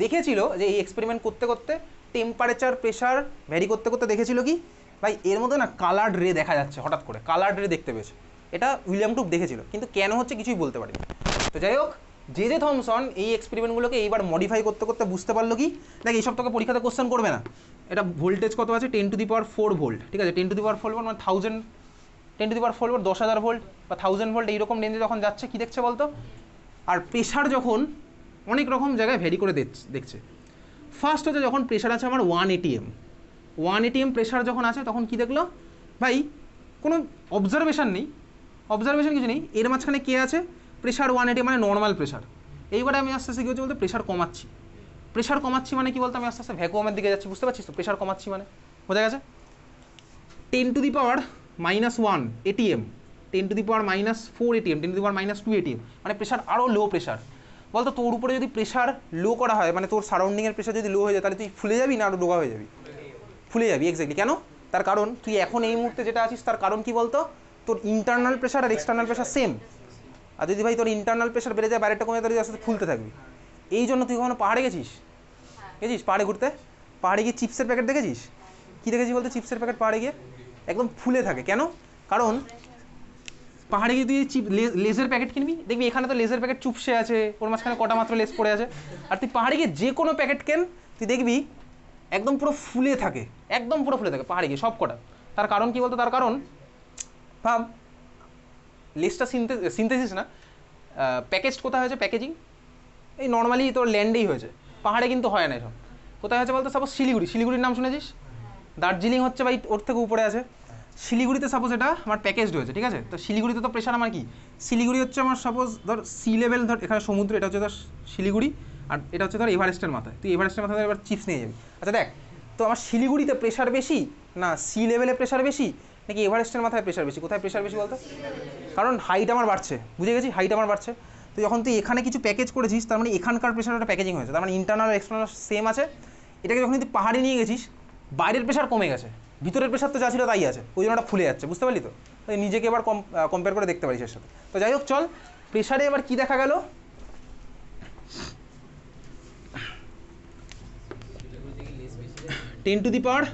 দেখেছিল যে এই এক্সপেরিমেন্ট করতে করতে টেম্পারেচার প্রেশার ভ্যারি করতে করতে দেখেছিল কি ভাই, এর মধ্যে না কালার্ড রে দেখা যাচ্ছে, হঠাৎ করে কালার্ড রে দেখতে পেয়েছে। এটা উইলিয়াম ক্রুক দেখেছিল, কিন্তু কেন হচ্ছে কিছুই বলতে পারেনি। তো যাই হোক, জে থমসন এই এক্সপেরিমেন্টগুলোকে এইবার মডিফাই করতে করতে বুঝতে পারলো কি, দেখ এইসব তোকে পরীক্ষাতে কোশ্চেন করবে না, এটা ভোল্টেজ কত আছে, 10⁴ ভোল্ট, ঠিক আছে, 10⁴ ভোল্ট মানে 1000, 10⁴ ভোল্ট 10,000 ভোল্ট বা 1000 ভোল্ট, এইরকম রেঞ্জে যখন যাচ্ছে, কী দেখছে বলতো, আর প্রেশার যখন অনেক রকম জায়গায় ভ্যারি করে দেখছে। ফার্স্ট হচ্ছে যখন প্রেশার আছে আমার 1 ATM, 1 ATM প্রেশার যখন আছে, তখন কি দেখলো ভাই, কোনো অবজারভেশন নেই, অবজারভেশন কিছু নেই, এর মাঝখানে কে আছে, প্রেশার 1 ATM মানে নর্মাল প্রেশার। এইবারে আমি আস্তে আস্তে কী হচ্ছে বলতে, প্রেশার কমাচ্ছি মানে কি বলতো, আমি আস্তে আস্তে ভ্যাকুয়ামের দিকে যাচ্ছি, বুঝতে পারছিস তো, প্রেশার কমাচ্ছি মানে বোঝা গেছে। 10⁻⁻1 ATM, 10⁻⁻4 ATM, 10⁻⁻2 ATM, মানে প্রেশার আরও লো প্রেশার। বলতো তোর উপরে যদি প্রেশার লো করা হয়, মানে তোর সারাউন্ডিংয়ের প্রেশার যদি লো হয়ে যায়, তাহলে তুই ফুলে যাবি না আরও ডোগা হয়ে যাবি, ফুলে যাবি, এক্স্যাক্টলি। কেন, তার কারণ তুই এখন এই মুহূর্তে যেটা আছিস, তার কারণ কি বলতো, তোর ইন্টারনাল প্রেশার আর এক্সটার্নাল প্রেশার সেম। আর যদি ভাই তোর ইন্টারনাল প্রেশার বেড়ে যায়, বাইরেটা কমে যায়, তাহলে আস্তে ফুলতে থাকবি। এই জন্য তুই কখনো পাহাড়ে গেছিস পাহাড়ে ঘুরতে, পাহাড়ে গিয়ে চিপসের প্যাকেট দেখেছিস, কী দেখেছিস বলতে, চিপসের প্যাকেট পাহাড়ে গিয়ে একদম ফুলে থাকে। কেন, কারণ পাহাড়ে গিয়ে তুই লেজের প্যাকেট কিনবি, দেখবি এখানে তো লেজের প্যাকেট চুপসে আছে, ওর মাঝখানে কটা মাত্র লেজ পড়ে আছে। আর তুই পাহাড়ে গিয়ে যে কোনো প্যাকেট কেন, তুই দেখবি একদম পুরো ফুলে থাকে, একদম পুরো ফুলে থাকে পাহাড়ে গিয়ে সব কটা। তার কারণ কি বলতো, তার কারণ ভাব, লেজটা সিনথেসিস না, প্যাকেজড কোথায় হয়েছে, প্যাকেজিং এই নর্মালি তোর ল্যান্ডেই হয়েছে, পাহাড়ে কিন্তু হয় না এসব। কোথায় হয়েছে বলতো, সাপোজ শিলিগুড়ির নাম শুনেছিস, দার্জিলিং হচ্ছে ভাই ওর থেকে উপরে আছে, শিলিগুড়িতে সাপোজ এটা আমার প্যাকেজড হয়েছে, ঠিক আছে। তো শিলিগুড়িতে তো প্রেশার আমার কি, শিলিগুড়ি হচ্ছে আমার সাপোজ ধর সি লেভেল, ধর এখানে সমুদ্র, এটা হচ্ছে ধর শিলিগুড়ি, আর এটা হচ্ছে ধর এভারেস্টের মাথায়, তুই এভারেস্টের মাথায় এবার চিপস নিয়ে যাবি। আচ্ছা দেখ, তো আমার শিলিগুড়িতে প্রেশার বেশি না সি লেভেলে প্রেশার বেশি, নাকি এভারেস্টের মাথায় প্রেশার বেশি, কোথায় প্রেশার বেশি বলতো, কারণ হাইট আমার বাড়ছে, বুঝে গেছি, হাইট আমার বাড়ছে। তো যখন তুই এখানে কিছু প্যাকেজ করেছিস, তার মানে এখানকার প্রেশারটা প্যাকেজিং হয়েছে, তার মানে ইন্টারনাল আর এক্সটার্নাল সেম আছে। এটাকে যখন তুই পাহাড়ে নিয়ে গেছিস, বাইরের প্রেশার কমে গেছে, ভিতরের প্রেশার তো যা ছিল তাই আছে, ওই জন্য ওটা ফুলে যাচ্ছে, বুঝতে পারলি তো। তাই নিজেকে এবার কম্পেয়ার করে দেখতে পারিস এর সাথে। তো যাই হোক চল, প্রেশারে এবার কী দেখা গেল, 10 টু দি পাওয়ার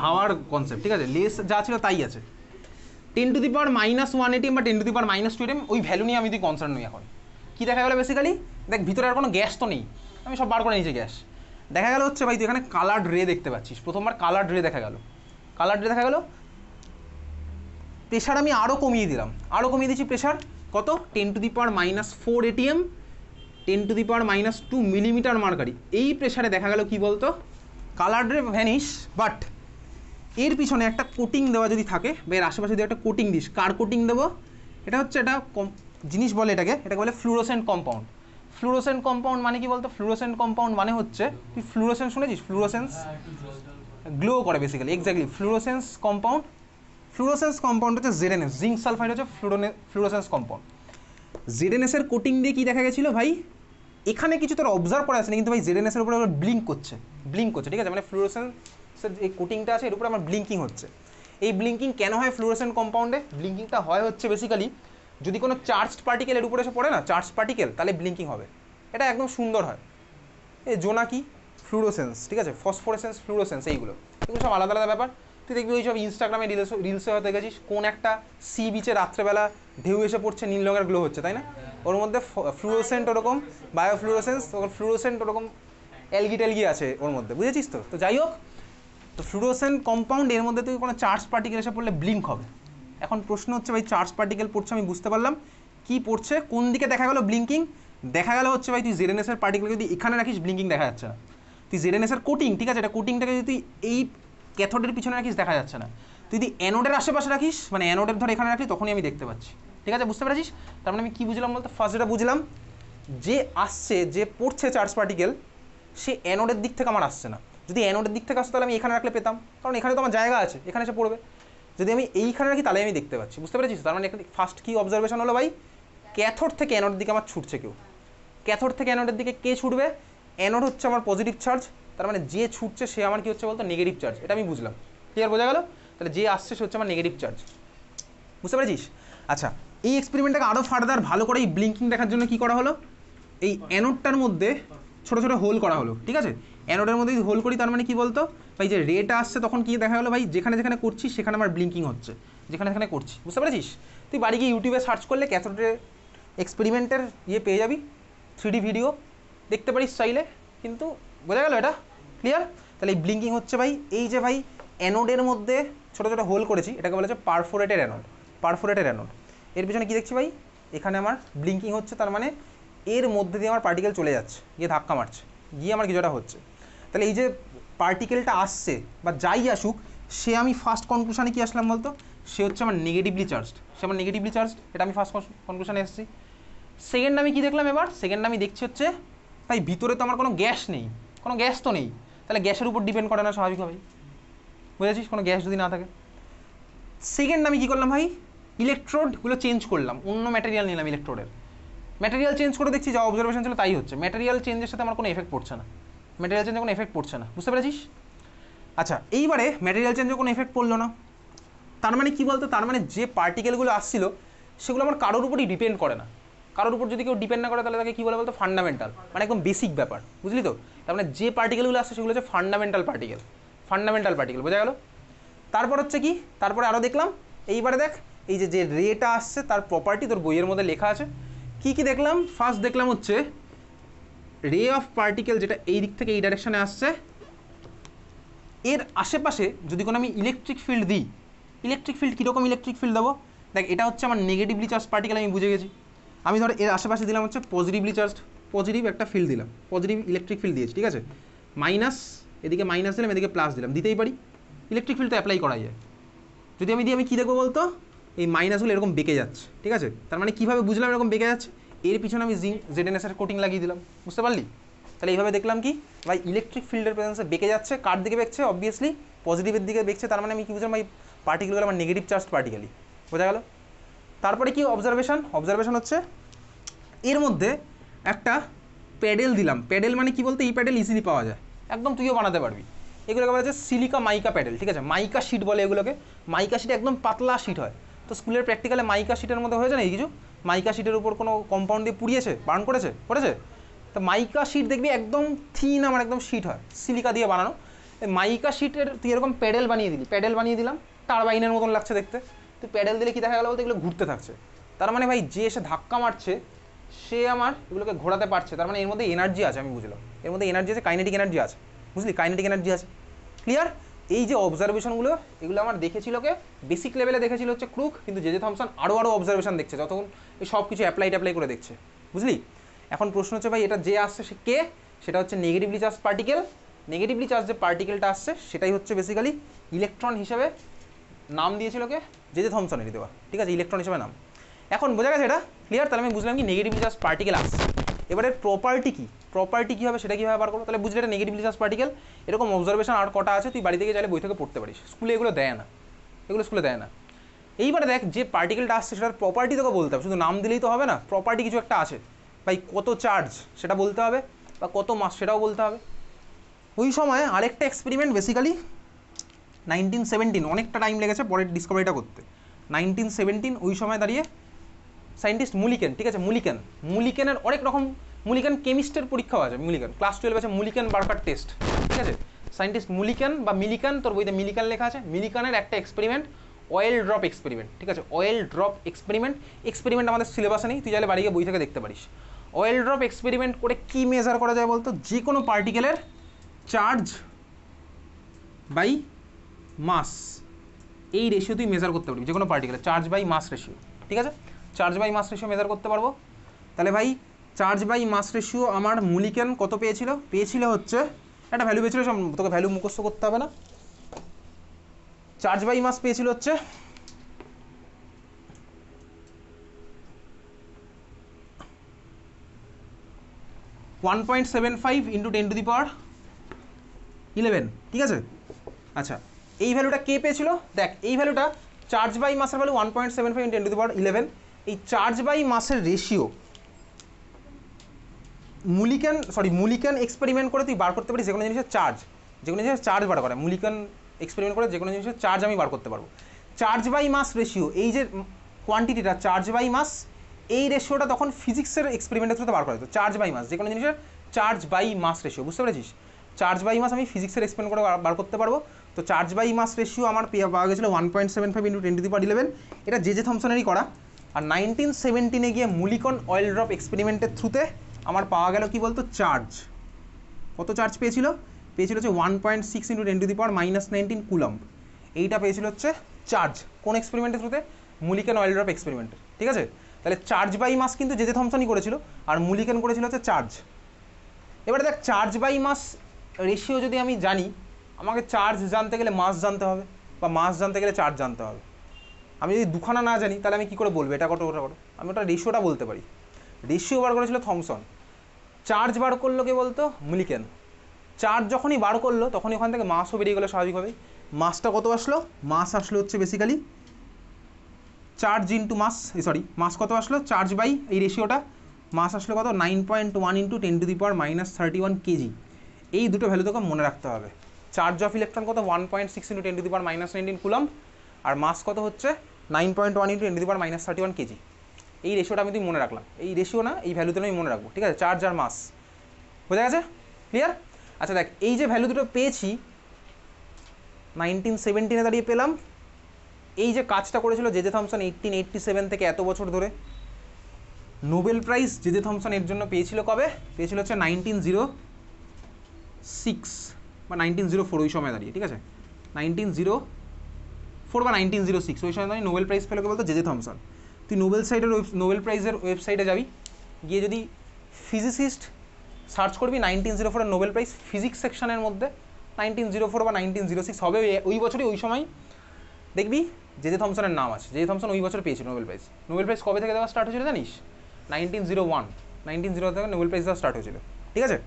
হাওয়ার কনসেপ্ট, ঠিক আছে, লেস যা ছিল তাই আছে। 10 টু দি পাওয়ার -1 ATM বা 10 টু দি পাওয়ার -2 ATM, ওই ভ্যালু নিয়ে আমি তুই কনসার্ন নই এখন। কী দেখা গেলো বেসিক্যালি, দেখ ভিতরে আর কোনো গ্যাস তো নেই, আমি সব বার করে নিয়েছি গ্যাস। দেখা গেল হচ্ছে ভাই তুই এখানে কালার্ড রে দেখতে পাচ্ছিস, প্রথমবার কালার্ড রে দেখা গেল, প্রেশার আমি আরও কমিয়ে দিলাম, আরও কমিয়ে দিচ্ছি প্রেশার কত, 10 to the power -4 ATM, 10 to the power -2 millimetre mercury. এই প্রেশারে দেখা গেল কি বলতো, কালার্ড রে ভ্যানিশ, বাট এর পিছনে একটা কোটিং দেওয়া যদি থাকে বা এর আশেপাশে যদি একটা কোটিং দিস, কার কোটিং দেবো, এটা হচ্ছে একটা জিনিস বলে এটাকে বলে ফ্লুরোসেন্ট কম্পাউন্ড। ফ্লুরোসেন্ট কম্পাউন্ড মানে কি বলতো, ফ্লুরোসেন্ট কম্পাউন্ড মানে হচ্ছে, তুই ফ্লুরোসেন্স শুনেছিস, ফ্লুরোসেন্স গ্লো করে basically, exactly fluorescence compound. Fluorescence compound হচ্ছে ZNS, জিঙ্ক সালফাইড হচ্ছে ফ্লুরোসেন্স কম্পাউন্ড। ZNS এর কোটিং দিয়ে কি দেখা গেছিলো ভাই, এখানে কিছু তোর অবজার্ভ করা আছে না, কিন্তু ভাই ZNS এর উপরে ব্লিঙ্ক করছে, ঠিক আছে, মানে ফ্লুরোসেন্সের এই কোটিংটা আছে এর উপরে আমার ব্লিঙ্কিং হচ্ছে। এই ব্লিঙ্কিং কেন হয় ফ্লুরোসেন্ট কম্পাউন্ডে, ব্লিঙ্কিংটা হয় হচ্ছে বেসিক্যালি যদি কোনো চার্জড পার্টিকেল এর উপরে এসে পড়ে না, চার্জ পার্টিকেল, তাহলে ব্লিঙ্কিং হবে, এটা একদম সুন্দর হয়। এই জোনাকি ফ্লুরোসেন্স, ঠিক আছে, ফসফোরেসেন্স ফ্লুরোসেন্স, এগুলো সব আলাদা আলাদা ব্যাপার। তুই দেখবি ওই সব ইনস্টাগ্রামে রিলসে হয়তো দেখেছিস, কোন একটা সি বিচে রাত্রেবেলা ঢেউ এসে পড়ছে, নীল রঙের গ্লো হচ্ছে, তাই না, ওর মধ্যে ফ্লুরোসেন্ট ওরকম, বায়োফ্লুরোসেন্স ফ্লুরোসেন্ট ওরকম অ্যালগি আছে ওর মধ্যে, বুঝেছিস তো। তো যাই হোক, তো ফ্লুরোসেন্ট কম্পাউন্ড এর মধ্যে তুই কোনো চার্জ পার্টিকেল এসে পড়লে ব্লিঙ্ক হবে। এখন প্রশ্ন হচ্ছে ভাই চার্জ পার্টিকেল পড়ছে, আমি বুঝতে পারলাম কি পড়ছে, কোন দিকে দেখা গেল ব্লিঙ্কিং, দেখা গেল হচ্ছে ভাই তুই ZNS এর পার্টিকেল যদি এখানে রাখিস ব্লিঙ্কিং দেখা যাচ্ছে না, তুই ZNS এর কোটিং, ঠিক আছে, এটা কোটিংটাকে যদি তুই এই ক্যাথোডের পিছনে রাখিস দেখা যাচ্ছে না, তুই যদি অ্যানোডের আশেপাশে রাখিস, মানে অ্যানোডের ধর এখানে রাখিস, তখনই আমি দেখতে পাচ্ছি, ঠিক আছে, বুঝতে পেরেছিস। তার মানে আমি কী বুঝলাম বলতে, ফার্স্ট যেটা বুঝলাম যে আসছে, যে পড়ছে চার্জ পার্টিকেল, সে অ্যানোডের দিক থেকে আমার আসছে না। যদি অ্যানোডের দিক থেকে আসতো তাহলে আমি এখানে রাখলে পেতাম, কারণ এখানে তো আমার জায়গা আছে, এখানে এসে পড়বে। যদি আমি এইখানে রাখি তাহলে আমি দেখতে পাচ্ছি, বুঝতে পেরেছিস। তার মানে ফার্স্ট কি অবজারভেশন হলো ভাই, ক্যাথোড থেকে অ্যানোডের দিকে আমার ছুটছে কেউ, ক্যাথোড থেকে অ্যানোডের দিকে কে ছুটবে, অ্যানোড হচ্ছে আমার পজিটিভ চার্জ, তার মানে যে ছুটছে সে আমার কি হচ্ছে বলতো, নেগেটিভ চার্জ, এটা আমি বুঝলাম, ক্লিয়ার, বোঝা গেল। তাহলে যে আসছে সে হচ্ছে আমার নেগেটিভ চার্জ, বুঝতে পেরেছিস। আচ্ছা, এই এক্সপেরিমেন্টটাকে আরও ফার্দার ভালো করে এই ব্লিঙ্কিং দেখার জন্য কি করা হলো, এই অ্যানোডটার মধ্যে ছোটো ছোটো হোল করা হলো, ঠিক আছে, অ্যানোডের মধ্যে হোল করি, তার মানে কি বলতো ভাই, যে রেটা আসছে তখন কি দেখা গেলো ভাই, যেখানে যেখানে করছি সেখানে আমার ব্লিঙ্কিং হচ্ছে, যেখানে যেখানে করছি, বুঝতে পেরেছিস। তুই বাড়ি গিয়ে ইউটিউবে সার্চ করলে ক্যাথোডের এক্সপেরিমেন্টের পেয়ে যাবি, 3D ভিডিও দেখতে পারিস চাইলে, কিন্তু বোঝা গেল এটা, ক্লিয়ার। তাহলে এই ব্লিঙ্কিং হচ্ছে ভাই, এই যে ভাই অ্যানোডের মধ্যে ছোটো ছোটো হোল করেছি, এটাকে বলা হচ্ছে পারফোরেটেড অ্যানোড। এর পিছনে কী দেখছি ভাই, এখানে আমার ব্লিঙ্কিং হচ্ছে, তার মানে এর মধ্যে দিয়ে আমার পার্টিকেল চলে যাচ্ছে, গিয়ে ধাক্কা মারছে, গিয়ে আমার কিছুটা হচ্ছে। তাহলে এই যে পার্টিকেলটা আসছে বা যাই আসুক, সে আমি ফার্স্ট কনক্লুশনে কি আসলাম বলতো, সে হচ্ছে আমার নেগেটিভলি চার্জড, এটা আমি ফার্স্ট কনক্লুশনে এসেছি। সেকেন্ড আমি কি দেখলাম, এবার সেকেন্ড আমি দেখছি হচ্ছে ভাই ভিতরে তো আমার কোনো গ্যাস নেই, কোনো গ্যাস তো নেই, তাহলে গ্যাসের উপর ডিপেন্ড করে না স্বাভাবিকভাবেই, বুঝেছিস, কোনো গ্যাস যদি না থাকে। সেকেন্ড আমি কী করলাম ভাই, ইলেকট্রোডগুলো চেঞ্জ করলাম, অন্য ম্যাটেরিয়াল নিলাম ইলেকট্রোডের, ম্যাটেরিয়াল চেঞ্জ করে দেখছি যা অবজারভেশন ছিল তাই হচ্ছে, ম্যাটেরিয়াল চেঞ্জের সাথে আমার কোনো এফেক্ট পড়ছে না, বুঝতে পেরেছিস। আচ্ছা, এইবারে ম্যাটেরিয়াল চেঞ্জের কোনো এফেক্ট পড়লো না, তার মানে কি বলতো, তার মানে যে পার্টিকেলগুলো আসছিল সেগুলো আমার কারোর উপরই ডিপেন্ড করে না, কারোর উপর যদি কেউ ডিপেন্ড না করে তাহলে তাকে কী বলে বলতো, ফান্ডামেন্টাল, মানে একদম বেসিক ব্যাপার, বুঝলি তো। তার মানে যে পার্টিকেলগুলো আসছে সেগুলো হচ্ছে ফান্ডামেন্টাল পার্টিকেল, বোঝা গেল। তারপর হচ্ছে কি, তারপরে আরও দেখলাম, এইবারে দেখ এই যে রেটা আসছে তার প্রপার্টি তোর বইয়ের মধ্যে লেখা আছে, কি কি দেখলাম, ফার্স্ট দেখলাম হচ্ছে রে অফ পার্টিকেল, যেটা এই দিক থেকে এই ডাইরেকশনে আসছে, এর আশেপাশে যদি কোনো আমি ইলেকট্রিক ফিল্ড দিই, ইলেকট্রিক ফিল্ড কীরকম ইলেকট্রিক ফিল্ড দেবো, দেখ এটা হচ্ছে আমার নেগেটিভলি চার্জ পার্টিকেল, আমি বুঝে গেছি। আমি ধর এর আশেপাশে দিলাম হচ্ছে পজিটিভলি চার্জড, পজিটিভ একটা ফিল্ড দিলাম, পজিটিভ ইলেকট্রিক ফিল্ড দিয়েছি, ঠিক আছে, মাইনাস, এদিকে মাইনাস দিলাম, এদিকে প্লাস দিলাম, দিতেই পারি, ইলেকট্রিক ফিল্ড তো অ্যাপ্লাই করা যায়। যদি আমি দিই, আমি কী দেখবো বলতো, এই মাইনাসগুলো এরকম বেঁকে যাচ্ছে, ঠিক আছে, তার মানে কীভাবে বুঝলাম এরকম বেঁকে যাচ্ছে, এর পিছনে আমি ZNS এর কোটিং লাগিয়ে দিলাম, বুঝতে পারলি। তাহলে এইভাবে দেখলাম কি ভাই, ইলেকট্রিক ফিল্ডের প্রেজেন্সে বেঁকে যাচ্ছে, কার দিকে বেঁকছে, অবভিয়াসলি পজিটিভের দিকে বেঁকছে, তার মানে আমি কী বুঝলাম ভাই, পার্টিকেলগুলো আমার নেগেটিভ চার্জ পার্টিকেলই, বোঝা গেল। তারপরে কি অবজারভেশন হচ্ছে, এর মধ্যে একটা প্যাডেল দিলাম, প্যাডেল মানে কি বলতে, এই প্যাডেল ইজিলি পাওয়া যায়, একদম তুইও বানাতে পারবি, এগুলোকে বলা হচ্ছে সিলিকা মাইকা প্যাডেল, ঠিক আছে, মাইকা শিট বলে এগুলোকে, মাইকা শিট একদম পাতলা শিট হয়, তো স্কুলের প্র্যাকটিক্যালে মাইকা শিটের মধ্যে হয়েছে না এই কিছু, মাইকা শিটের উপর কোনো কম্পাউন্ড দিয়ে পুড়িয়েছে, বার্ন করেছে, তো মাইকা শিট দেখবি একদম থিন আমার একদম শিট হয়, সিলিকা দিয়ে বানানো, মাইকা শিটের তুই এরকম প্যাডেল বানিয়ে দিলি, প্যাডেল বানিয়ে দিলাম, টারবাইনের মতন লাগছে দেখতে, তুই প্যাডেল দিলে কি দেখা গেল বলতে এগুলো ঘুরতে থাকছে। তার মানে ভাই যে এসে ধাক্কা মারছে সে আমার এগুলোকে ঘোরাতে পারছে, তার মানে এর মধ্যে এনার্জি আছে, আমি বুঝলাম এর মধ্যে এনার্জি আছে, কাইনেটিক এনার্জি আছে, বুঝলি, কাইনেটিক এনার্জি আছে। ক্লিয়ার? এই যে অবজারভেশনগুলো এগুলো আমার দেখেছিল কে, বেসিক লেভেলে দেখেছিল হচ্ছে ক্রুক, কিন্তু জে থমসন আরও অবজারভেশন দেখছে, যতক্ষণ এই সব কিছু অ্যাপ্লাই করে দেখছে, বুঝলি। এখন প্রশ্ন হচ্ছে ভাই এটা যে আসছে সে কে, সেটা হচ্ছে negatively charge particle. Negatively charge যে পার্টিকেলটা আসছে সেটাই হচ্ছে বেসিক্যালি ইলেকট্রন হিসেবে নাম দিয়েছিল কে, জে থমসনেরই দেওয়া, ঠিক আছে, ইলেকট্রন হিসেবে নাম। এখন বোঝা গেছে এটা ক্লিয়ার? তাহলে আমি বুঝলাম কি নেগেটিভলি চার্জ পার্টিকেল আসছে। এবারে প্রপার্টি কী হবে সেটা কীভাবে বার করবো, তাহলে বুঝলে এটা নেগেটিভলি চার্জ পার্টিকেল। এরকম অবজারভেশন আর কটা আছে তুই বাড়ি থেকে চাইলে বই থেকে পড়তে পারিস, স্কুলে এগুলো দেয় না, এগুলো স্কুলে দেয় না। এইবারে দেখ যে পার্টিকেলটা আসছে সেটার প্রপার্টি তোকে বলতে হবে, শুধু নাম দিলেই তো হবে না, প্রপার্টি কিছু একটা আছে ভাই, কত চার্জ সেটা বলতে হবে, বা কত মাস সেটাও বলতে হবে। ওই সময় আরেকটা এক্সপেরিমেন্ট বেসিক্যালি 1917, অনেকটা টাইম লেগেছে পরের ডিসকভারিটা করতে। 1917 ওই সময় দাঁড়িয়ে সায়েন্টিস্ট মুলিকেন, ঠিক আছে, মুলিকেনের অনেক রকম, মুলিকেন কেমিস্টের পরীক্ষাও আছে, মুলিকেন ক্লাস 12 আছে মুলিকেন বার্কার টেস্ট, ঠিক আছে। সায়েন্টিস্ট মুলিকেন বা মিলিকান, তোর বইতে মিলিকান লেখা আছে, মিলিকানের একটা এক্সপেরিমেন্ট অয়েল ড্রপ এক্সপেরিমেন্ট, ঠিক আছে, অয়েল ড্রপ এক্সপেরিমেন্ট আমাদের সিলেবাসে নেই, তুই চাইলে বাড়ি গিয়ে বই থেকে দেখতে পারিস। অয়েল ড্রপ এক্সপেরিমেন্ট করে কি মেজার করা যায় বলতো, যে কোনো পার্টিকেলের চার্জ বাই মাস, এই রেশিও তুই মেজার করতে পারবি, যে কোনো পার্টিকেলের চার্জ বাই মাস রেশিও, ঠিক আছে, charge by mass ratio measure করতে পারবো। তাহলে ভাই চার্জ বাই মাস রেশিও আমার মুলিকেন কত পেয়েছিল হচ্ছে একটা ভ্যালু পেয়েছিল, তোকে ভ্যালু মুখস্থ করতে হবে না, চার্জ বাই মাস পেয়েছিল হচ্ছে 1.75 ইন্টু 10⁻11, ঠিক আছে। আচ্ছা এই ভ্যালুটা কে পেয়েছিল, দেখ এই ভ্যালুটা চার্জ বাই মাসের ভ্যালু 1.75 ইন্টু 10⁻11, এই চার্জ বাই মাসের রেশিও মুলিকেন এক্সপেরিমেন্ট করে তুই বার করতে পারিস, যে কোনো জিনিসের চার্জ বার করে, মুলিকেন এক্সপেরিমেন্ট করে যে কোনো জিনিসের চার্জ আমি বার করতে পারবো। চার্জ বাই মাস রেশিও, এই যে কোয়ান্টিটিটা চার্জ বাই মাস, এই রেশিওটা তখন ফিজিক্সের এক্সপেরিমেন্টের থ্রুতে বার করা যেত, চার্জ বাই মাস, যে কোনো জিনিসের চার্জ বাই মাস রেশিও, বুঝতে পেরেছিস, চার্জ বাই মাস আমি ফিজিক্সের এক্সপেরিমেন্ট করে বার করতে পারবো। তো চার্জ বাই মাস রেশিও আমার পাওয়া গেছিলো 1.75 ইন্টু 10⁻11, এটা জে থমসনেরই করা। আর 1917 গিয়ে মুলিকন অয়েল ড্রপ এক্সপেরিমেন্টের থ্রুতে আমার পাওয়া গেল কি বলতো চার্জ, কত চার্জ পেয়েছিল হচ্ছে 1.6 ইন্টু 10⁻19 কুলম্ব, এইটা পেয়েছিল হচ্ছে চার্জ, কোন এক্সপেরিমেন্টের থ্রুতে, মুলিকেন অয়েল ড্রপ এক্সপেরিমেন্টের, ঠিক আছে। তাহলে চার্জ বাই মাস কিন্তু জে থমসনই করেছিল, আর মুলিকেন করেছিল হচ্ছে চার্জ। এবারে দেখ চার্জ বাই মাস রেশিও যদি আমি জানি, আমাকে চার্জ জানতে গেলে মাস জানতে হবে, বা মাস জানতে গেলে চার্জ জানতে হবে। আমি যদি দুখানা না জানি তাহলে আমি কী করে বলবো এটা কত ওটা কত, আমি ওটা রেশিওটা বলতে পারি। রেশিও বার করেছিল থমসন, চার্জ বার করলো কে বলতো মুলিকেন। চার্জ যখনই বার করলো তখনই ওখান থেকে মাসও বেরিয়ে গেলো স্বাভাবিকভাবেই। মাসটা কত আসলো, মাস আসলো হচ্ছে বেসিক্যালি চার্জ ইন্টু মাস, মাস কত আসলো, চার্জ বাই এই রেশিওটা, মাস আসলো কত 9.1 ইন্টু 10⁻31 কেজি। এই দুটো ভ্যালু তোকে মনে রাখতে হবে। চার্জ অফ ইলেকট্রন কত 1.6 ইন্টু 10⁻19 কুলম্ব, আর মাস কত হচ্ছে 9.1 ইন্টু 10⁻31 কেজি। এই রেশিওটা আমি তুই মনে রাখলাম, এই রেশিও না এই ভ্যালুতে আমি মনে রাখবো, ঠিক আছে, চার্জ আর মাস, বোঝা গেছে, ক্লিয়ার। আচ্ছা দেখ এই যে ভ্যালু দুটো পেয়েছি 1917 দাঁড়িয়ে পেলাম, এই যে কাজটা করেছিল জে থমসন 1887 থেকে এত বছর ধরে, নোবেল প্রাইজ জে থমসন এর জন্য পেয়েছিল কবে, পেয়েছিল হচ্ছে 1906 বা 1904 ওই সময় দাঁড়িয়ে, ঠিক আছে, 1904 বা 1906 ওই সময় দাঁড়িয়ে নোবেল প্রাইজ পেলো কে বলতো জে থমসন। তুই নোবেল প্রাইজের ওয়েবসাইটে যাবি, গিয়ে যদি ফিজিসিস্ট সার্চ করবি 1904 নোবেল প্রাইজ ফিজিক্স সেকশনের মধ্যে 1904 বা 1906 হবে ওই বছরই, ওই সময় দেখবি জে থমসনের নাম আছে। জে থমসন ওই বছর পেয়েছিল নোবেল প্রাইজ। নোবেল প্রাইজ কবে থেকে দেওয়া স্টার্ট হয়েছিল জানিস, 1901 থেকে নোবেল প্রাইজ দেওয়া স্টার্ট হয়েছিল, ঠিক আছে।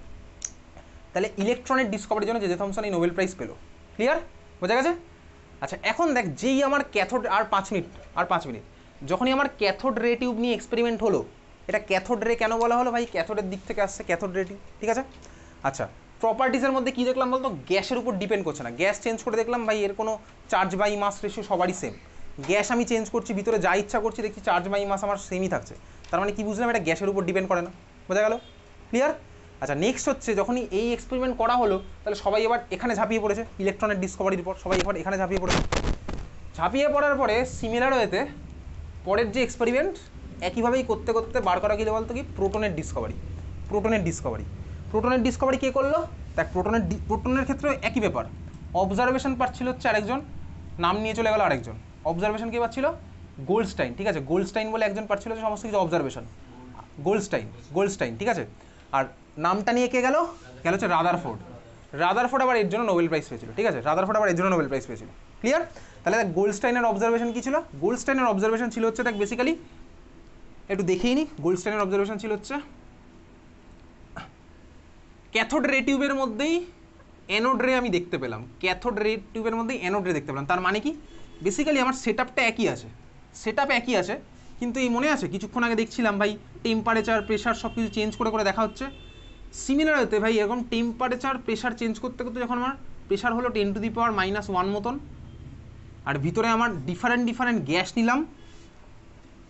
তাহলে ইলেকট্রনের ডিসকভারির জন্য জে থমসন এই নোবেল প্রাইজ পেলো, ক্লিয়ার, বোঝা গেছে। আচ্ছা এখন দেখ যেই আমার ক্যাথোড আর 5 মিনিট যখনই আমার ক্যাথোড রে টিউব নিয়ে এক্সপেরিমেন্ট হলো, এটা ক্যাথোড রে কেন বলা হলো ভাই, ক্যাথোডের দিক থেকে আসছে ক্যাথোড রে টিউব, ঠিক আছে। আচ্ছা প্রপার্টিসের মধ্যে কী দেখলাম বলতো, গ্যাসের উপর ডিপেন্ড করছে না, গ্যাস চেঞ্জ করে দেখলাম ভাই এর কোনো চার্জ বাই মাস রেশিও সবারই সেম, গ্যাস আমি চেঞ্জ করছি ভিতরে যা ইচ্ছা করছি দেখছি চার্জ বাই মাস আমার সেমই থাকছে, তার মানে কি বুঝলাম এটা গ্যাসের উপর ডিপেন্ড করে না, বোঝা গেল, ক্লিয়ার। আচ্ছা নেক্সট হচ্ছে যখনই এই এক্সপেরিমেন্ট করা হলো তাহলে সবাই এবার এখানে ঝাঁপিয়ে পড়েছে ইলেকট্রনের ডিসকভারির পর, সবাই এবার এখানে ঝাঁপিয়ে পড়েছে। ঝাঁপিয়ে পড়ার পরে সিমিলার ওয়েতে পরের যে এক্সপেরিমেন্ট একইভাবেই করতে করতে বার করা গেলে বলতো কি প্রোটনের ডিসকভারি। প্রোটনের ডিসকভারি কে করলো? দেখ প্রোটনের ক্ষেত্রে একই ব্যাপার, অবজারভেশন পাচ্ছিল হচ্ছে আরেকজন, নাম নিয়ে চলে গেল আরেকজন। অবজারভেশন কে পাচ্ছিল? গোল্ডস্টাইন, ঠিক আছে, গোল্ডস্টাইন বলে একজন পাচ্ছিল সমস্ত কিছু অবজারভেশন, গোল্ডস্টাইন, ঠিক আছে। আর নামটা নিয়ে কে গেল হচ্ছে রাদারফোর্ড আবার এর জন্য নোবেল প্রাইজ পেয়েছিল, ঠিক আছে, রাদারফোর্ড আবার এর জন্য নোবেল প্রাইজ পেয়েছিল। ক্লিয়ার? তাহলে দেখ গোল্ডস্টাইনের অবজারভেশন কি ছিল? গোল্ডস্টাইনের অবজারভেশন ছিল হচ্ছে দেখ বেসিক্যালি একটু দেখেই নি, গোল্ডস্টাইনের অবজারভেশন ছিল হচ্ছে ক্যাথোড রে টিউবের মধ্যেই অ্যানোড রে আমি দেখতে পেলাম, ক্যাথোড রে টিউবের মধ্যেই অ্যানোড রে দেখতে পেলাম। তার মানে কি বেসিক্যালি আমার সেট আপটা একই আছে, কিন্তু এই মনে আছে কিছুক্ষণ আগে দেখছিলাম ভাই টেম্পারেচার প্রেশার সব কিছু চেঞ্জ করে করে দেখা হচ্ছে। সিমিলার হতে ভাই এরকম টেম্পারেচার প্রেশার চেঞ্জ করতে করতে যখন আমার প্রেশার হলো 10⁻⁻1 মতন, আর ভিতরে আমার ডিফারেন্ট গ্যাস নিলাম,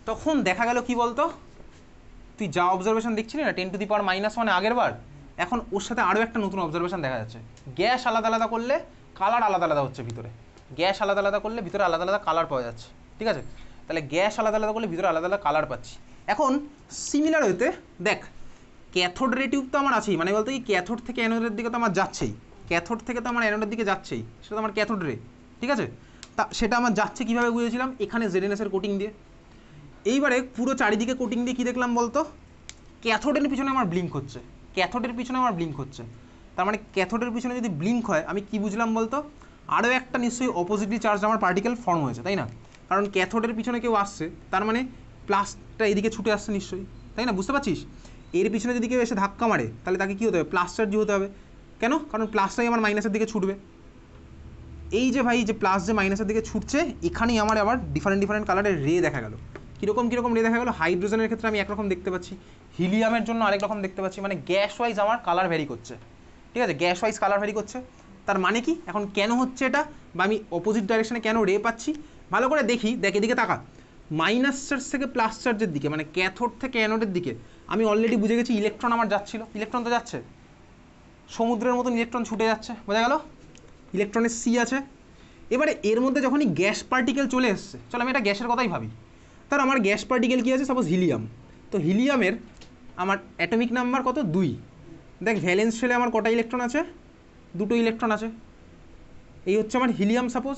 তখন দেখা গেল কি বলতো, তুই যা অবজারভেশন দেখছিলি না 10⁻⁻1 আগের বার, এখন ওর সাথে আরও একটা নতুন অবজারভেশন দেখা যাচ্ছে। গ্যাস আলাদা আলাদা করলে কালার আলাদা আলাদা হচ্ছে ভিতরে, গ্যাস আলাদা আলাদা করলে ভিতরে আলাদা আলাদা কালার পাওয়া যাচ্ছে, ঠিক আছে। তাহলে গ্যাস আলাদা আলাদা করলে ভিতরে আলাদা আলাদা কালার পাচ্ছি। এখন সিমিলার হতে দেখ ক্যাথোড রে টিউব তো আমার আছেই, মানে বলতে কি ক্যাথোড থেকে অ্যানোডের দিকে তো আমার যাচ্ছেই, ক্যাথোড থেকে তো আমার অ্যানোডের দিকে যাচ্ছেই, সেটা তো আমার ক্যাথোড রে, ঠিক আছে। তা সেটা আমার যাচ্ছে কীভাবে বুঝেছিলাম? এখানে জেডএনএসের কোটিং দিয়ে। এইবারে পুরো চারিদিকে কোটিং দিয়ে কী দেখলাম বলতো? ক্যাথোডের পিছনে আমার ব্লিঙ্ক হচ্ছে, তার মানে ক্যাথোডের পিছনে যদি ব্লিঙ্ক হয় আমি কি বুঝলাম বলতো? আরও একটা নিশ্চয়ই অপোজিটলি চার্জ আমার পার্টিকেল ফর্ম হয়েছে, তাই না? কারণ ক্যাথোডের পিছনে কেউ আসছে, তার মানে প্লাসটা এদিকে ছুটে আসছে নিশ্চয়ই, তাই না? বুঝতে পারছিস? এর পিছনে যদি কেউ এসে ধাক্কা মারে তাহলে তাকে কী হতে হবে? প্লাস চার্জ হতে হবে। কেন? কারণ প্লাসটাই আমার মাইনাসের দিকে ছুটবে। এই যে ভাই যে প্লাস যে মাইনাসের দিকে ছুটছে, এখানেই আমার আবার ডিফারেন্ট কালারের রে দেখা গেল। কীরকম রে দেখা গেলো? হাইড্রোজেনের ক্ষেত্রে আমি একরকম দেখতে পাচ্ছি, হিলিয়ামের জন্য আরেক রকম দেখতে পাচ্ছি, মানে গ্যাস ওয়াইজ আমার কালার ভ্যারি করছে, ঠিক আছে, গ্যাস ওয়াইজ কালার ভ্যারি করছে। তার মানে কি এখন কেন হচ্ছে এটা, বা আমি অপোজিট ডাইরেকশনে কেন রে পাচ্ছি? ভালো করে দেখি, দেখ এদিকে তাকা, মাইনাস চার্জ থেকে প্লাস চার্জের দিকে, মানে ক্যাথোড থেকে অ্যানোডের দিকে আমি অলরেডি বুঝে গেছি ইলেকট্রন আমার যাচ্ছিল, ইলেকট্রন তো যাচ্ছে, সমুদ্রের মতন ইলেকট্রন ছুটে যাচ্ছে, বোঝা গেল? ইলেকট্রনের সি আছে। এবারে এর মধ্যে যখনই গ্যাস পার্টিকেল চলে এসছে, চলো আমি এটা গ্যাসের কথাই ভাবি, তার আমার গ্যাস পার্টিকেল কী আছে? Suppose helium. তো হিলিয়ামের আমার অ্যাটমিক নাম্বার কত? 2। দেখ ভ্যালেন্স শেলে আমার কটা ইলেকট্রন আছে? 2টো ইলেকট্রন আছে। এই হচ্ছে আমার হিলিয়াম সাপোজ।